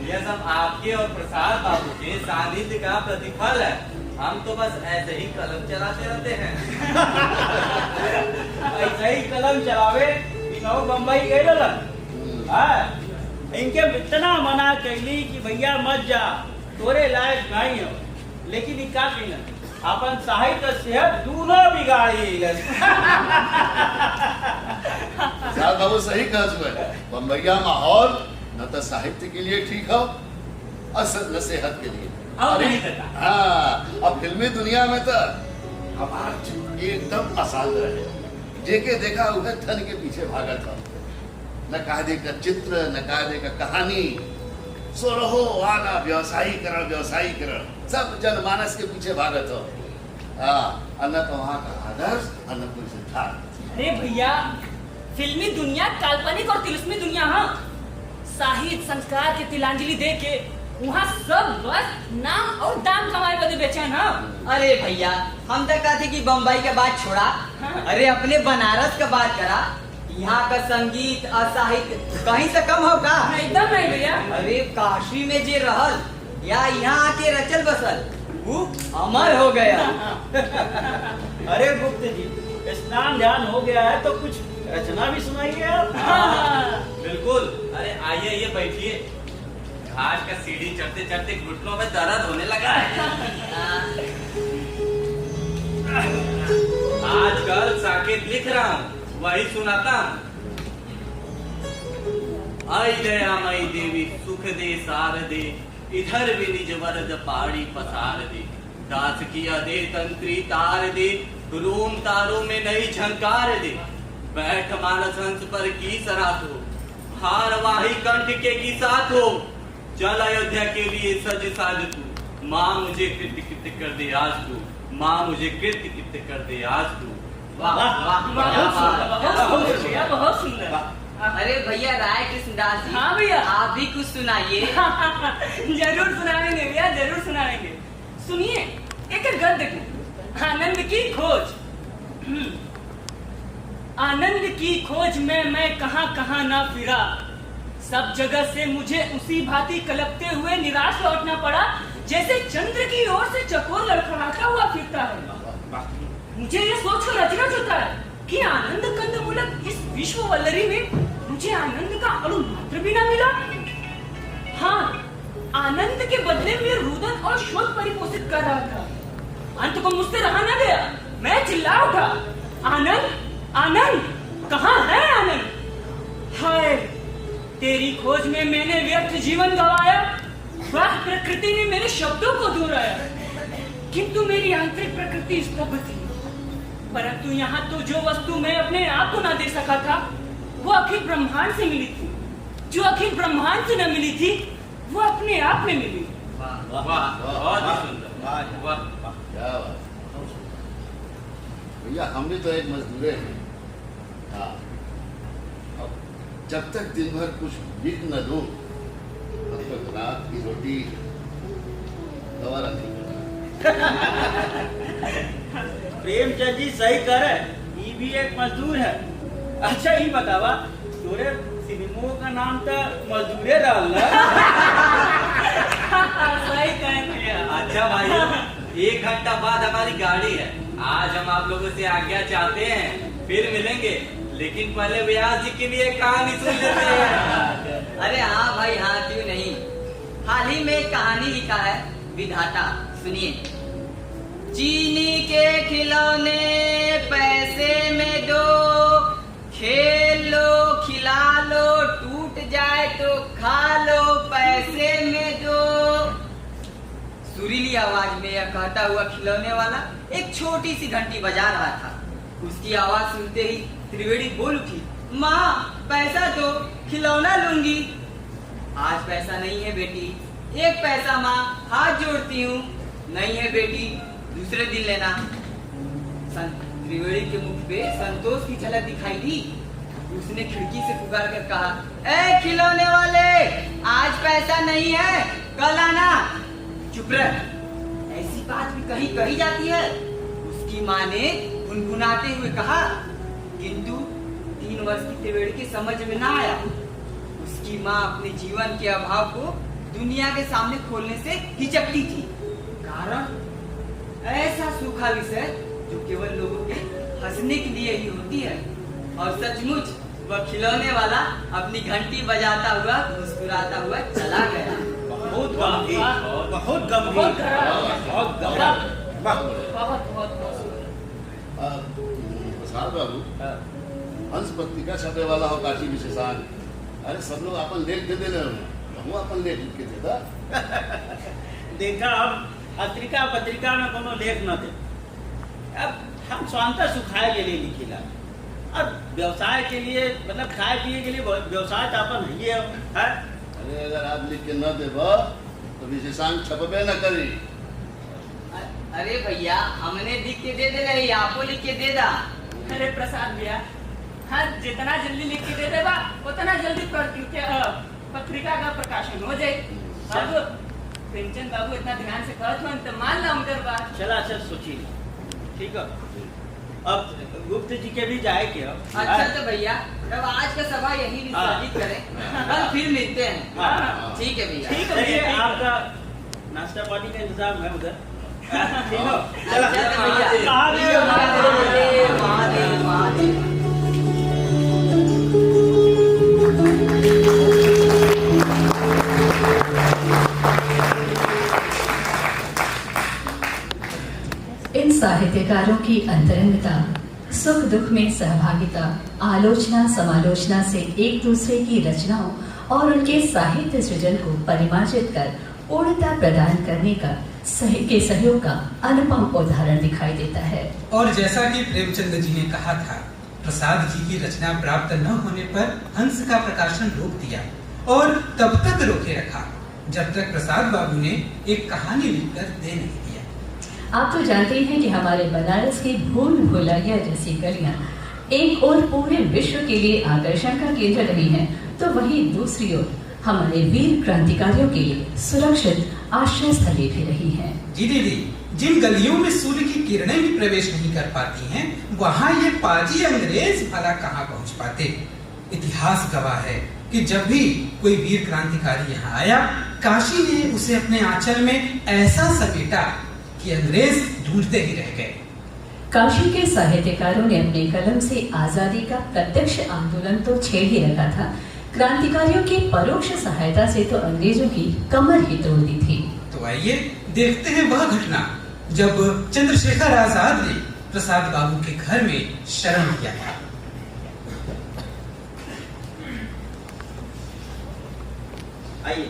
ये सब आपके और प्रसाद बाबू के सानिध्य का प्रतिफल है। हम तो बस ऐसे ही कलम चलाते रहते हैं। ऐसे ही कलम चलावे बम्बई गए ललन। इनके इतना मना कैली कि भैया मत जा, तोरे लायक नहीं हो, लेकिन का कहना अपन साहित्य सेहत दोनों बिगाड़ी। प्रसाद बाबू सही कहा हुए, बम्बैया माहौल न तो साहित्य के लिए ठीक हो और न सेहत के लिए। हाँ, अब फिल्मी दुनिया में तो हमार एकदम आसान रहे। जेके देखा उन्हें धन के पीछे भागा था। न कहा देखा चित्र, न कहा देखा कहानी, सो रहो आना व्यवसायी करण, सब जनमानस के पीछे भागा था। अन्न तो वहाँ का आदर्श, अन्न कोई सिद्धांत। अरे भैया फिल्मी दुनिया काल्पनिक और तिलस्मी दुनिया। हाँ, साहित्य संस्कार के तिलांजलि दे के वहाँ सब बस नाम और दाम कमाए बदे बेचैन। हाँ अरे भैया हम तो कहते कि बम्बई का बात छोड़ा, अरे अपने बनारस का बात करा। यहाँ का संगीत और साहित्य कहीं से कम होगा? एकदम नहीं भैया। अरे काशी में जे रहल या यहाँ आके रचल बसल वो अमर हो गया। अरे गुप्त जी, स्नान ध्यान हो गया है तो कुछ रचना भी सुनाइए आप। बिल्कुल। अरे आइए आइए बैठिए। घाट का सीढ़ी चढ़ते चढ़ते घुटनों में दर्द होने लगा है। आजकल साकेत लिख रहा हूँ, वही सुनाता हूँ। आई दयामयी देवी सुख दे सार दे, इधर भी निज वरद पाड़ी पसार दे। दास किया दे तंत्री तार दे, रूम तारों में नई झंकार दे। बैठ मानस हंस पर की सरात हो, हार वाही कंठ के की साथ हो। चल अयोध्या के लिए सज साज तू, माँ मुझे कृत्य कृत्य कर दे आज तू, माँ मुझे कृत्य कृत्य कर दे आज तू। वाह वाह बहुत सुंदर। अरे भैया राय कृष्णदास जी, हाँ भैया आप भी कुछ सुनाइए। जरूर सुनाएंगे भैया, जरूर सुनाएंगे। सुनिए एक गद्य देखो, आनंद की खोज। आनंद की खोज में मैं कहां कहां ना फिरा, सब जगह से मुझे उसी भांति कलपते हुए निराश लौटना पड़ा, जैसे चंद्र की ओर से चकोर लड़खड़ाता हुआ फिरता है। मुझे ये सोचकर अचरज होता है कि आनंद कंद मूलक इस विश्व वल्लरी में मुझे आनंद का अणु मात्र भी ना मिला। हाँ, आनंद के बदले में रुदन और शोध परिपोषित कर रहा था। अंत को मुझसे रहा न गया, मैं चिल्ला उठा, आनंद आनंद कहाँ है आनंद? हाय, तेरी खोज में मैंने व्यर्थ जीवन गवाया, वह प्रकृति ने मेरे शब्दों को दोहराया, किंतु मेरी आंतरिक प्रकृति स्तब्ध थी। परंतु यहाँ तो जो वस्तु मैं अपने आप को न दे सका था, वो अखिल ब्रह्मांड से मिली थी। जो अखिल ब्रह्मांड से न मिली थी, वो अपने आप में मिली। वाह वाह, बहुत सुंदर। वाह वाह, क्या बात। भैया हम भी तो एक मजदूर हैं। हाँ, अब जब तक दिन भर कुछ बिक न दो तब तक रात की रोटी गवारा नहीं करना। प्रेमचंद जी सही करे, ये भी एक मजदूर है। अच्छा ये बतावा, तोरे सिनेमो का नाम तो मजदूरे रहल ना? सही कहेंगे। अच्छा भाई, 1 घंटा बाद हमारी गाड़ी है। आज हम आप लोगों से आज्ञा चाहते हैं, फिर मिलेंगे, लेकिन पहले व्यास जी के लिए कहानी सुन लेते हैं। अरे हाँ भाई हाँ, क्यों नहीं। हाल ही में एक कहानी लिखा है विधाता, सुनिए। चीनी के खिलौने पैसे में दो, खेल लो खिला लो, टूट जाए तो खा लो, पैसे में दो। सुरीली आवाज में यह कहता हुआ खिलौने वाला एक छोटी सी घंटी बजा रहा था। उसकी आवाज सुनते ही त्रिवेणी बोल उठी, माँ पैसा दो, खिलौना लूंगी। आज पैसा नहीं है बेटी, 1 पैसा माँ, हाथ जोड़ती हूँ। नहीं है बेटी, दूसरे दिन लेना। त्रिवेणी के मुख पे संतोष की झलक दिखाई दी। उसने खिड़की से पुकार कर कहा, ए खिलौने वाले, आज पैसा नहीं है, कल आना। चुप रह, ऐसी बात भी कहीं कही जाती है। उसकी माँ ने गुनगुनाते हुए कहा, किंतु 3 वर्ष की त्रिवेणी की समझ में ना आया। उसकी माँ अपने जीवन के अभाव को दुनिया के सामने खोलने से हिचकती थी। कारण ऐसा सूखा विषय जो केवल लोगों के हंसने के लिए ही होती है। और सचमुच वह खिलौने वाला अपनी घंटी बजाता हुआ मुस्कुराता हुआ चला गया। बहुत गंभीर, बहुत गंभीर, बहुत गंभीर। प्रसाद बाबू, हंस पत्रिका छपे वाला हो काशी विशेषांक, अरे सब लोग अपन लेख दे देले, हम अपन लेख लिख के देता। देखा, अब पत्रिका में कोनो लेख न दे। अब हम स्वांतः सुखाए के लिए लिखिला। अब व्यवसाय के लिए, मतलब खाए पिए के लिए व्यवसाय तो अपन है। अरे अगर आप लिख के न देबो तो विशेषांक छपबे न करी। अरे भैया, हमने लिख के दे दे रही, आपको लिख के दे दा। अरे प्रसाद भैया, हाँ जितना जल्दी लिख के दे देगा उतना जल्दी पत्रिका का प्रकाशन हो जाए। अब प्रेमचंद बाबू इतना ध्यान से कहत हो तो मान ला उनकर बात। चला सोची, ठीक है। अब गुप्त जी के भी जाए के। अच्छा तो भैया, तब आज का सभा यही विसर्जित करें, कल फिर मिलते हैं। ठीक है भैया। ठीक है, आपका नाश्ता पानी का इंतजाम है उधर। ठीक है, इन साहित्यकारों की अंतरंगता, सुख दुख में सहभागिता, आलोचना समालोचना से एक दूसरे की रचनाओं और उनके साहित्य सृजन को परिमार्जित कर पूर्णता प्रदान करने का सहयोग का अनुपम उदाहरण दिखाई देता है। और जैसा कि प्रेमचंद जी ने कहा था, प्रसाद जी की रचना प्राप्त न होने पर हंस का प्रकाशन रोक दिया और तब तक रोके रखा जब तक प्रसाद बाबू ने एक कहानी लिखकर दे नहीं दिया। आप तो जानते हैं कि हमारे बनारस की भूल भुलैया जैसी गलियां एक ओर पूरे विश्व के लिए आकर्षण का केंद्र रही हैं, तो वहीं दूसरी ओर हमारे वीर क्रांतिकारियों के लिए सुरक्षित आश्रय स्थली भी रही हैं। जी दीदी, जिन गलियों में सूर्य की किरणें भी प्रवेश नहीं कर पाती हैं, वहाँ ये पाजी अंग्रेज भला कहाँ पहुँच पाते। इतिहास गवाह है कि जब भी कोई वीर क्रांतिकारी यहाँ आया, काशी ने उसे अपने आंचल में ऐसा समेटा कि अंग्रेज ढूंढते ही रह गए। काशी के साहित्यकारों ने अपने कलम से आजादी का प्रत्यक्ष आंदोलन तो छेड़ ही रखा था, क्रांतिकारियों की परोक्ष सहायता से तो अंग्रेजों की कमर ही तोड़ दी थी। तो आइए देखते हैं वह घटना जब चंद्रशेखर आजाद ने प्रसाद बाबू के घर में शरण लिया था। आइए,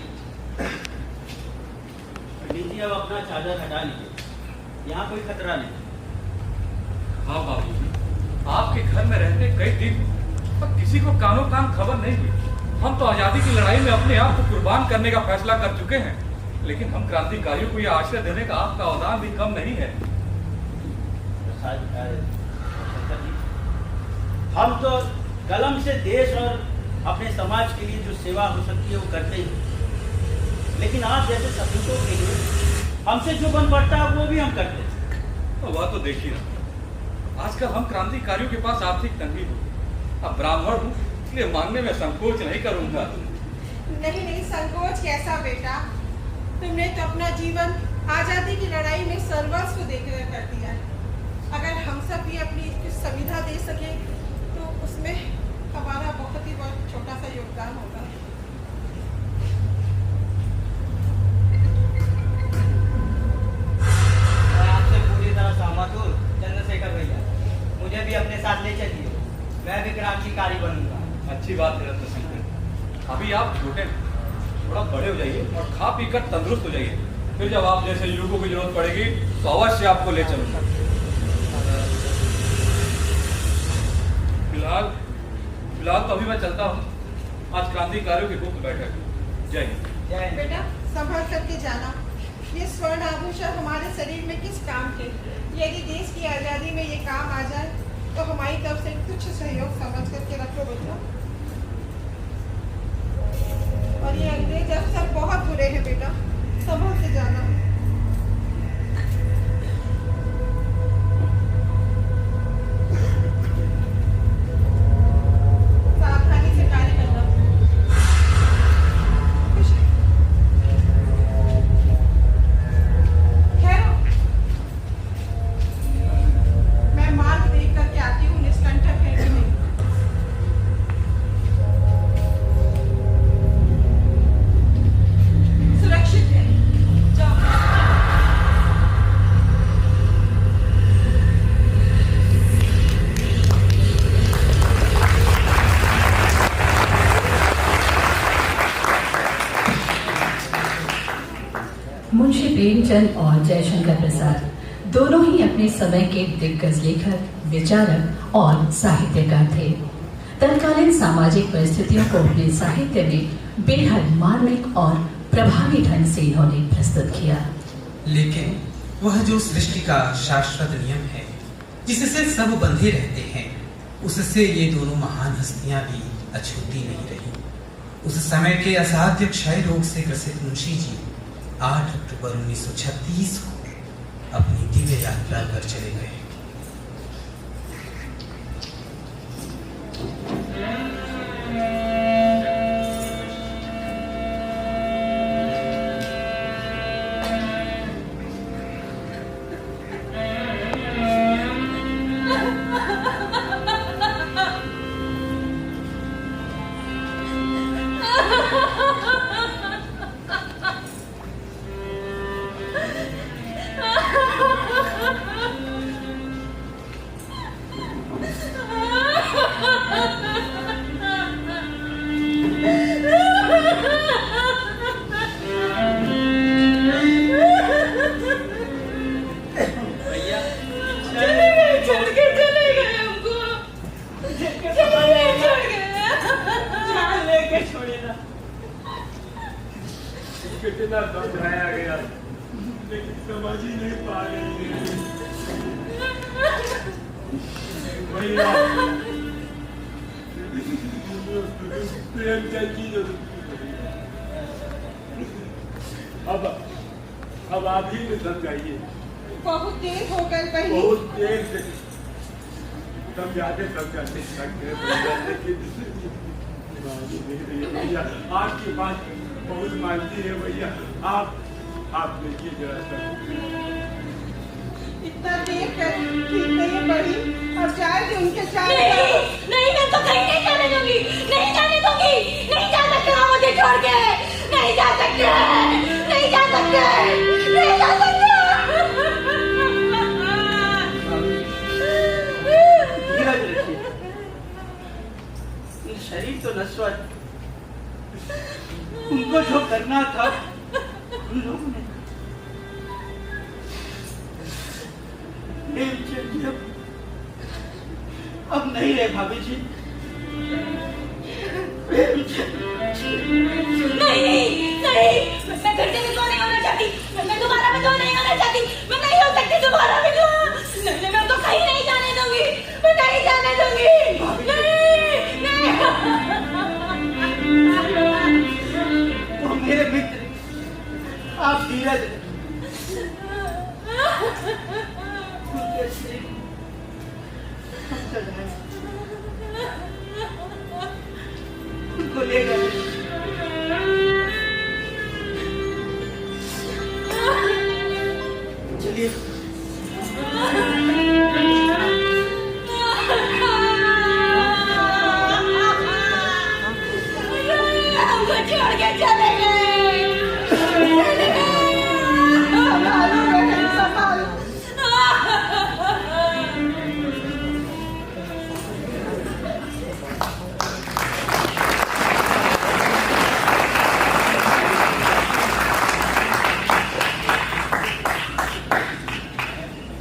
लीजिए, अब अपना चादर हटा लीजिए, यहाँ कोई खतरा नहीं। हाँ बाबू, आपके घर में रहते कई दिन पर किसी को कानो कान खबर नहीं हुई। हम तो आजादी की लड़ाई में अपने आप को कुर्बान करने का फैसला कर चुके हैं, लेकिन हम क्रांतिकारियों को यह आश्रय देने का आपका अवदान भी कम नहीं है। हम तो कलम से देश और अपने समाज के लिए जो सेवा हो सकती है वो करते ही हैं। लेकिन आप जैसे सपूतों के लिए हमसे जो बन पड़ता है वो भी हम करते हैं। तो वह तो देखिए ना, आजकल हम क्रांतिकारियों के पास आर्थिक तंगी हो। अब ब्राह्मण हूँ इसलिए मांगने में संकोच नहीं करूंगा। नहीं नहीं, संकोच कैसा बेटा, तुमने तो अपना जीवन आजादी की लड़ाई में सर्वस्व देकर कर दिया है। अगर हम सब भी अपनी कुछ सुविधा दे सके तो उसमें हमारा बहुत ही छोटा सा योगदान होगा। मैं आपसे पूरी तरह सहमत हूँ चंद्रशेखर भैया, मुझे भी अपने साथ ले चलिए, मैं भी क्रांतिकारी बनूंगा। अच्छी बात है रत्न शंकर, अभी आप छोटे हैं, थोड़ा बड़े हो जाइए और खा पी कर तंदुरुस्त हो जाइए। फिर जब आप जैसे युवकों की जरूरत पड़ेगी तो अवश्य आपको ले चलूंगा। फिलहाल तो अभी मैं चलता हूँ, आज क्रांतिकारियों की गुप्त बैठक। जय हिंद। बेटा संभल करके जाना, ये स्वर्ण आभूषण हमारे शरीर में किस काम के? यदि देश की आजादी में ये काम आ जाए तो हमारी तरफ से कुछ सहयोग समझ करके रखो बेटा। और ये अंग्रेज अफसर बहुत बुरे हैं बेटा, संभल से जाना। सावधानी से कार्य करना। ठहरो, मैं मार्ग देख करके आती हूँ, निष्कंटक है कि नहीं। सुरक्षित है, जाओ। मुंशी प्रेमचंद और जयशंकर प्रसाद दोनों ही अपने समय के दिग्गज लेखक, विचारक और साहित्यकार थे। तत्कालीन सामाजिक परिस्थितियों को अपने साहित्य में बेहद मार्मिक और प्रभावी ढंग से इन्होंने प्रस्तुत किया। लेकिन वह जो सृष्टि का शाश्वत नियम है जिससे सब बंधे रहते हैं, उससे ये दोनों महान हस्तियां भी अछूती नहीं रही। उस समय के असाध्य क्षय रोग से ग्रसित मुंशी जी 8 अक्टूबर 1936 को अपनी दिव्य यात्रा कर चले गए। कितना समझाया गया लेकिन समझ ही नहीं पा रही है। भैया प्रेमचंद जी जो अब आप ही समझाइए। बहुत देर हो गई बहन, बहुत देर से समझाते भैया आपकी बात बहुत मानती है भैया। आप देखिए जरा सा, इतना देर कर ठीक नहीं पड़ी और जाए थे उनके साथ। नहीं, मैं तो कहीं नहीं जाने दूंगी, नहीं जाने दूंगी, नहीं जा सकते हो मुझे छोड़ के, नहीं जा सकते, नहीं जा सकते, नहीं जा सकते। धीरज रखिए, शरीर तो नश्वर, उनको जो करना था उन लोगों ने। अब नहीं रहे भाभी जी। नहीं, मैं फिर से विधवा नहीं होना चाहती, मैं दोबारा विधवा नहीं होना चाहती, मैं नहीं हो सकती दोबारा विधवा। नहीं, मैं तो कहीं नहीं जाने दूंगी, मैं नहीं जाने दूंगी। उनको ले गए। चलिए हमको छोड़ के चले गए।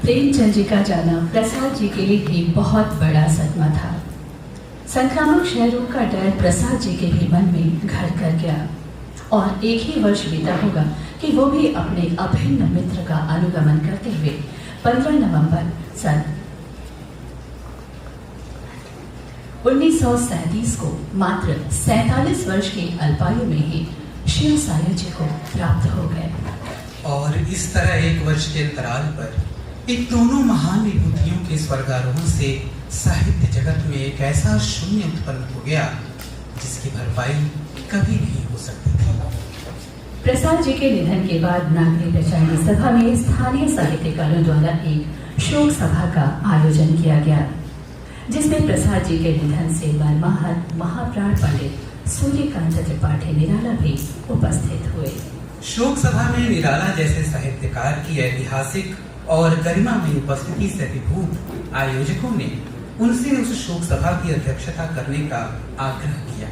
प्रेमचंद जी का जाना प्रसाद जी के लिए भी बहुत बड़ा सदमा था। संक्रामक क्षय रोग का डर प्रसाद जी के भी मन में घर कर गया और एक ही वर्ष बीता होगा कि वो भी अपने अभिन्न मित्र का अनुगमन करते हुए 15 नवंबर सन 1937 को मात्र 47 वर्ष की अल्पायु में ही शिव सायुज्य को प्राप्त हो गए। और इस तरह एक वर्ष के अंतराल पर इन दोनों महान विभूतियों के स्वर्गारोहण से साहित्य जगत में एक ऐसा शून्य उत्पन्न हो गया जिसकी भरपाई कभी नहीं हो सकती थी। प्रसाद जी के निधन के बाद नागरी बेचारी सभा में स्थानीय साहित्यकारों द्वारा एक शोक सभा का आयोजन किया गया, जिसमें प्रसाद जी के निधन से मर्माहत महाप्राण पंडित सूर्यकांत त्रिपाठी निराला भी उपस्थित हुए। शोक सभा में निराला जैसे साहित्यकार की ऐतिहासिक और गरिमा में उपस्थिति से अभिभूत आयोजकों ने उनसे उस शोक सभा की अध्यक्षता करने का आग्रह किया,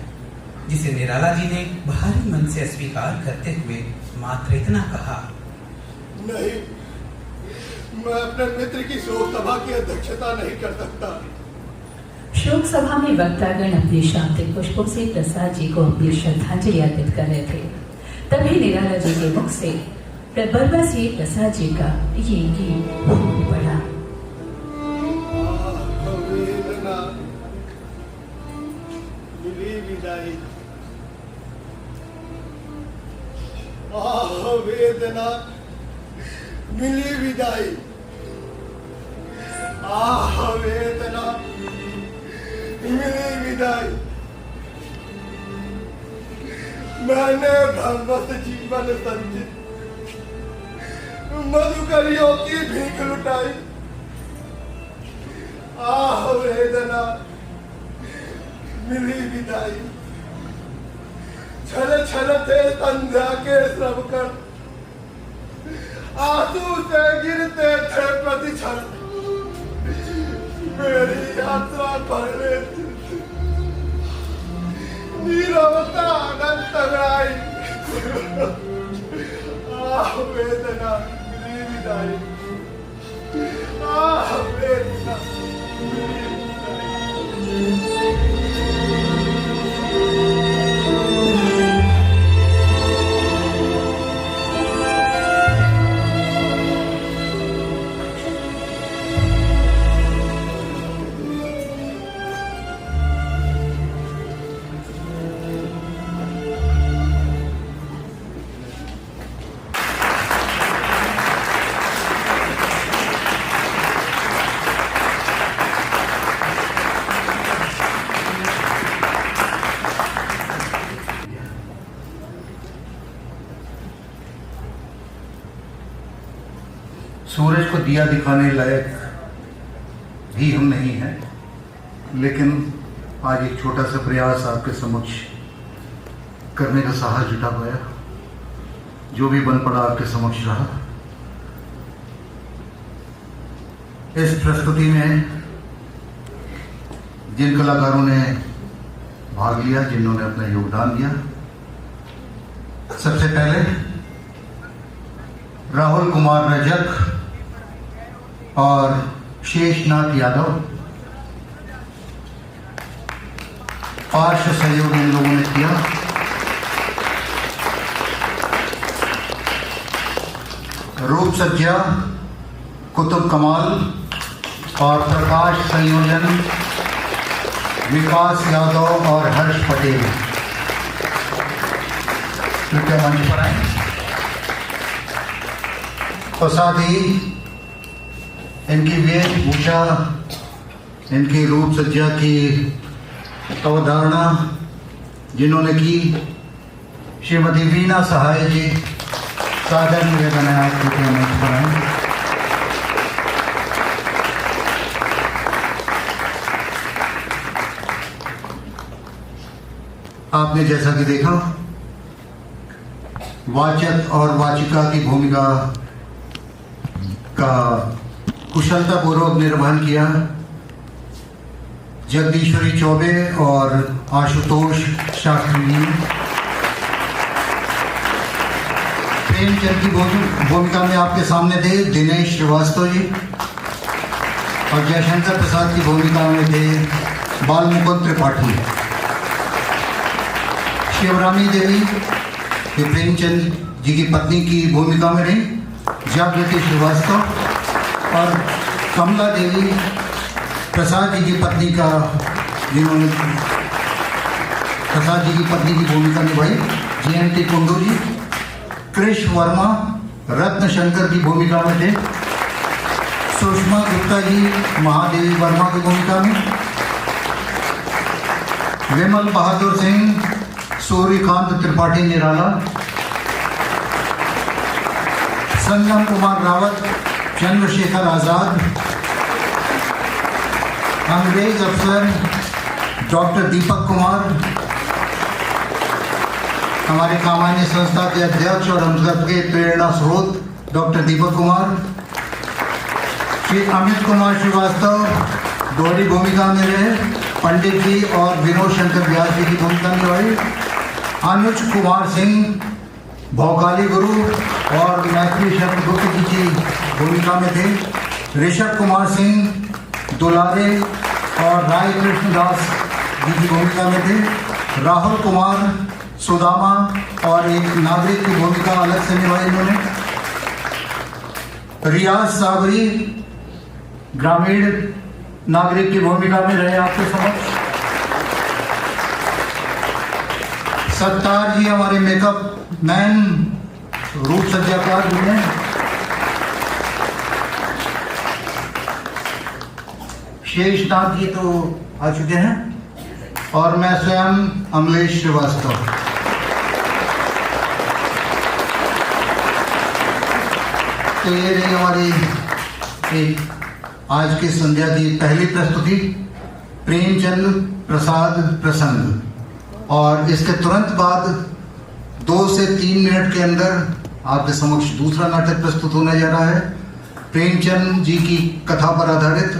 जिसे निराला जी ने भारी मन से अस्वीकार करते हुए मात्र इतना कहा, नहीं, मैं अपने मित्र की शोक सभा की अध्यक्षता नहीं कर सकता। शोक सभा में वक्तागण अपने शाब्दिक पुष्पों से प्रसाद जी को अपनी श्रद्धांजलि अर्पित कर रहे थे। तभी निराला जी के मुख से बरबा से प्रसाद जी का ये गीत फूट पड़ा। वेदना मिली विदाई, वेदना मिली विदाई, वेदना मिली विदाई। मैंने भरवश जीवन संचित मधुकरियों की भीख लुटाई, वेदना मिली विदाई। छल छल थे संध्या के श्रम कर, आंसू से गिरते थे प्रतिक्षण, मेरी यात्रा पर नीरवता अनंत तगड़ाई, वेदना मिली विदाई, वेदना मिली विदाई। सूरज को दिया दिखाने लायक भी हम नहीं हैं, लेकिन आज एक छोटा सा प्रयास आपके समक्ष करने का साहस जुटा पाया। जो भी बन पड़ा आपके समक्ष रहा। इस प्रस्तुति में जिन कलाकारों ने भाग लिया, जिन्होंने अपना योगदान दिया, सबसे पहले राहुल कुमार रजक और शेषनाथ यादव, पार्श्व सहयोग इन लोगों ने किया। रूप सज्जा कुतुब कमाल और प्रकाश संयोजन विकास यादव और हर्ष पटेल। कृपया मंच पर आए। और साथ ही इनकी वेशभूषा इनकी रूप सज्जा की अवधारणा जिन्होंने की, श्रीमती वीणा सहाय जी, सादर निवेदन है आपको कि मंच पर आएं। आपने जैसा कि देखा, वाचक और वाचिका की भूमिका का कुशलतापूर्वक निर्वहन किया। जगदीश्वरी चौबे और आशुतोष शास्त्री जी। प्रेमचंद की भूमिका में आपके सामने थे दिनेश श्रीवास्तव जी, और जयशंकर प्रसाद की भूमिका में थे बालमुकुंद त्रिपाठी। शिवरामी देवी ये प्रेमचंद जी की पत्नी की भूमिका में रही, जागृति श्रीवास्तव, और कमला देवी प्रसाद जी की पत्नी का, जिन्होंने प्रसाद जी की पत्नी की भूमिका निभाई, जयंती कुंडू जी। कृष वर्मा रत्न शंकर की भूमिका में थे। सुषमा गुप्ता जी महादेवी वर्मा की भूमिका में। विमल बहादुर सिंह सूर्यकांत त्रिपाठी निराला। संगम कुमार रावत चंद्रशेखर आजाद। अंग्रेज अफसर डॉक्टर दीपक कुमार, हमारे कामान्य संस्था के अध्यक्ष और हम सबके प्रेरणा स्रोत डॉक्टर दीपक कुमार। श्री अमित कुमार श्रीवास्तव दोहरी भूमिका में रहे, पंडित जी और विनोद शंकर व्यास जी की भूमिका निभाई। अनुज कुमार सिंह भौकाली गुरु और मैत्री शब्द गुप्त जी की भूमिका में थे। ऋषभ कुमार सिंह दुलारे और राय कृष्णदास जी की भूमिका में थे। राहुल कुमार सुदामा और एक नागरिक की भूमिका अलग से निभाई इन्होंने। रियाज साबरी ग्रामीण नागरिक की भूमिका में रहे आपके समक्ष। सत्तार जी हमारे मेकअप मैन, रूप सज्जाकार भी हैं। शेषनाथ जी तो आ चुके हैं, और मैं स्वयं अमलेश श्रीवास्तव। तो ये रही हमारी एक आज की संध्या की पहली प्रस्तुति, प्रेमचंद प्रसाद प्रसंग। और इसके तुरंत बाद 2 से 3 मिनट के अंदर आपके समक्ष दूसरा नाटक प्रस्तुत होने जा रहा है, प्रेमचंद जी की कथा पर आधारित।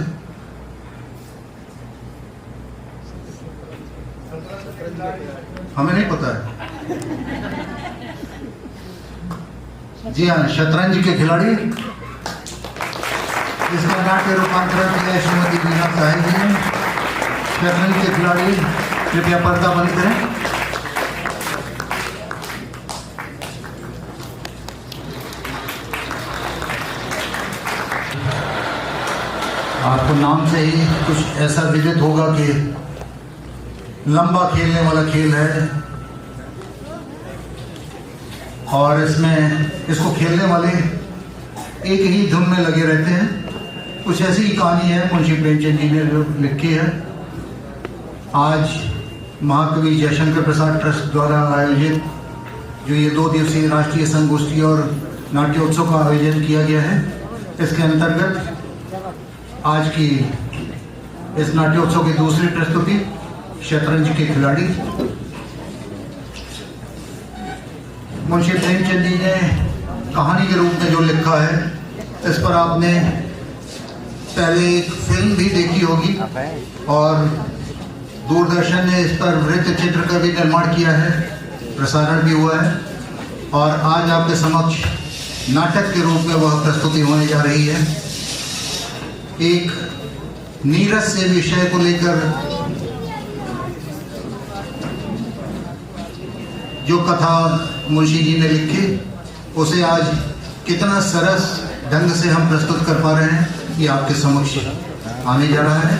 हमें नहीं पता है। जी हाँ, शतरंज के खिलाड़ी। इसका नाट्य रूपांतरण किया श्रीमती वीणा सहाय जी ने। शतरंज के खिलाड़ी कृपया पर्दा बंद करें। आपको नाम से ही कुछ ऐसा विदित होगा कि लंबा खेलने वाला खेल है, और इसमें इसको खेलने वाले एक ही धुन में लगे रहते हैं। कुछ ऐसी ही कहानी है मुंशी प्रेमचंद जी ने जो लिखी है। आज महाकवि जयशंकर प्रसाद ट्रस्ट द्वारा आयोजित जो ये 2 दिवसीय राष्ट्रीय संगोष्ठी और नाट्योत्सव का आयोजन किया गया है, इसके अंतर्गत आज की इस नाट्योत्सव की दूसरी प्रस्तुति शतरंज के खिलाड़ी। मुंशी प्रेमचंद जी ने कहानी के रूप में जो लिखा है, इस पर आपने पहले एक फिल्म भी देखी होगी, और दूरदर्शन ने इस पर वृत्त चित्र का भी निर्माण किया है, प्रसारण भी हुआ है, और आज आपके समक्ष नाटक के रूप में वह प्रस्तुति होने जा रही है। एक नीरस से विषय को लेकर जो कथा मुंशी जी ने लिखी, उसे आज कितना सरस ढंग से हम प्रस्तुत कर पा रहे हैं, ये आपके समक्ष आने जा रहा है।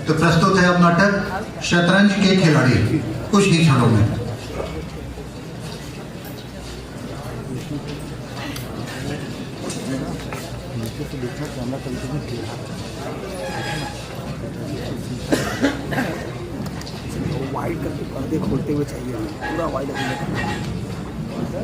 तो प्रस्तुत है अब नाटक शतरंज के खिलाड़ी, कुछ ही क्षणों में। तो देखा कैमरा कभी वाइड करके पर्दे खोलते हुए चाहिए, पूरा वाइड करके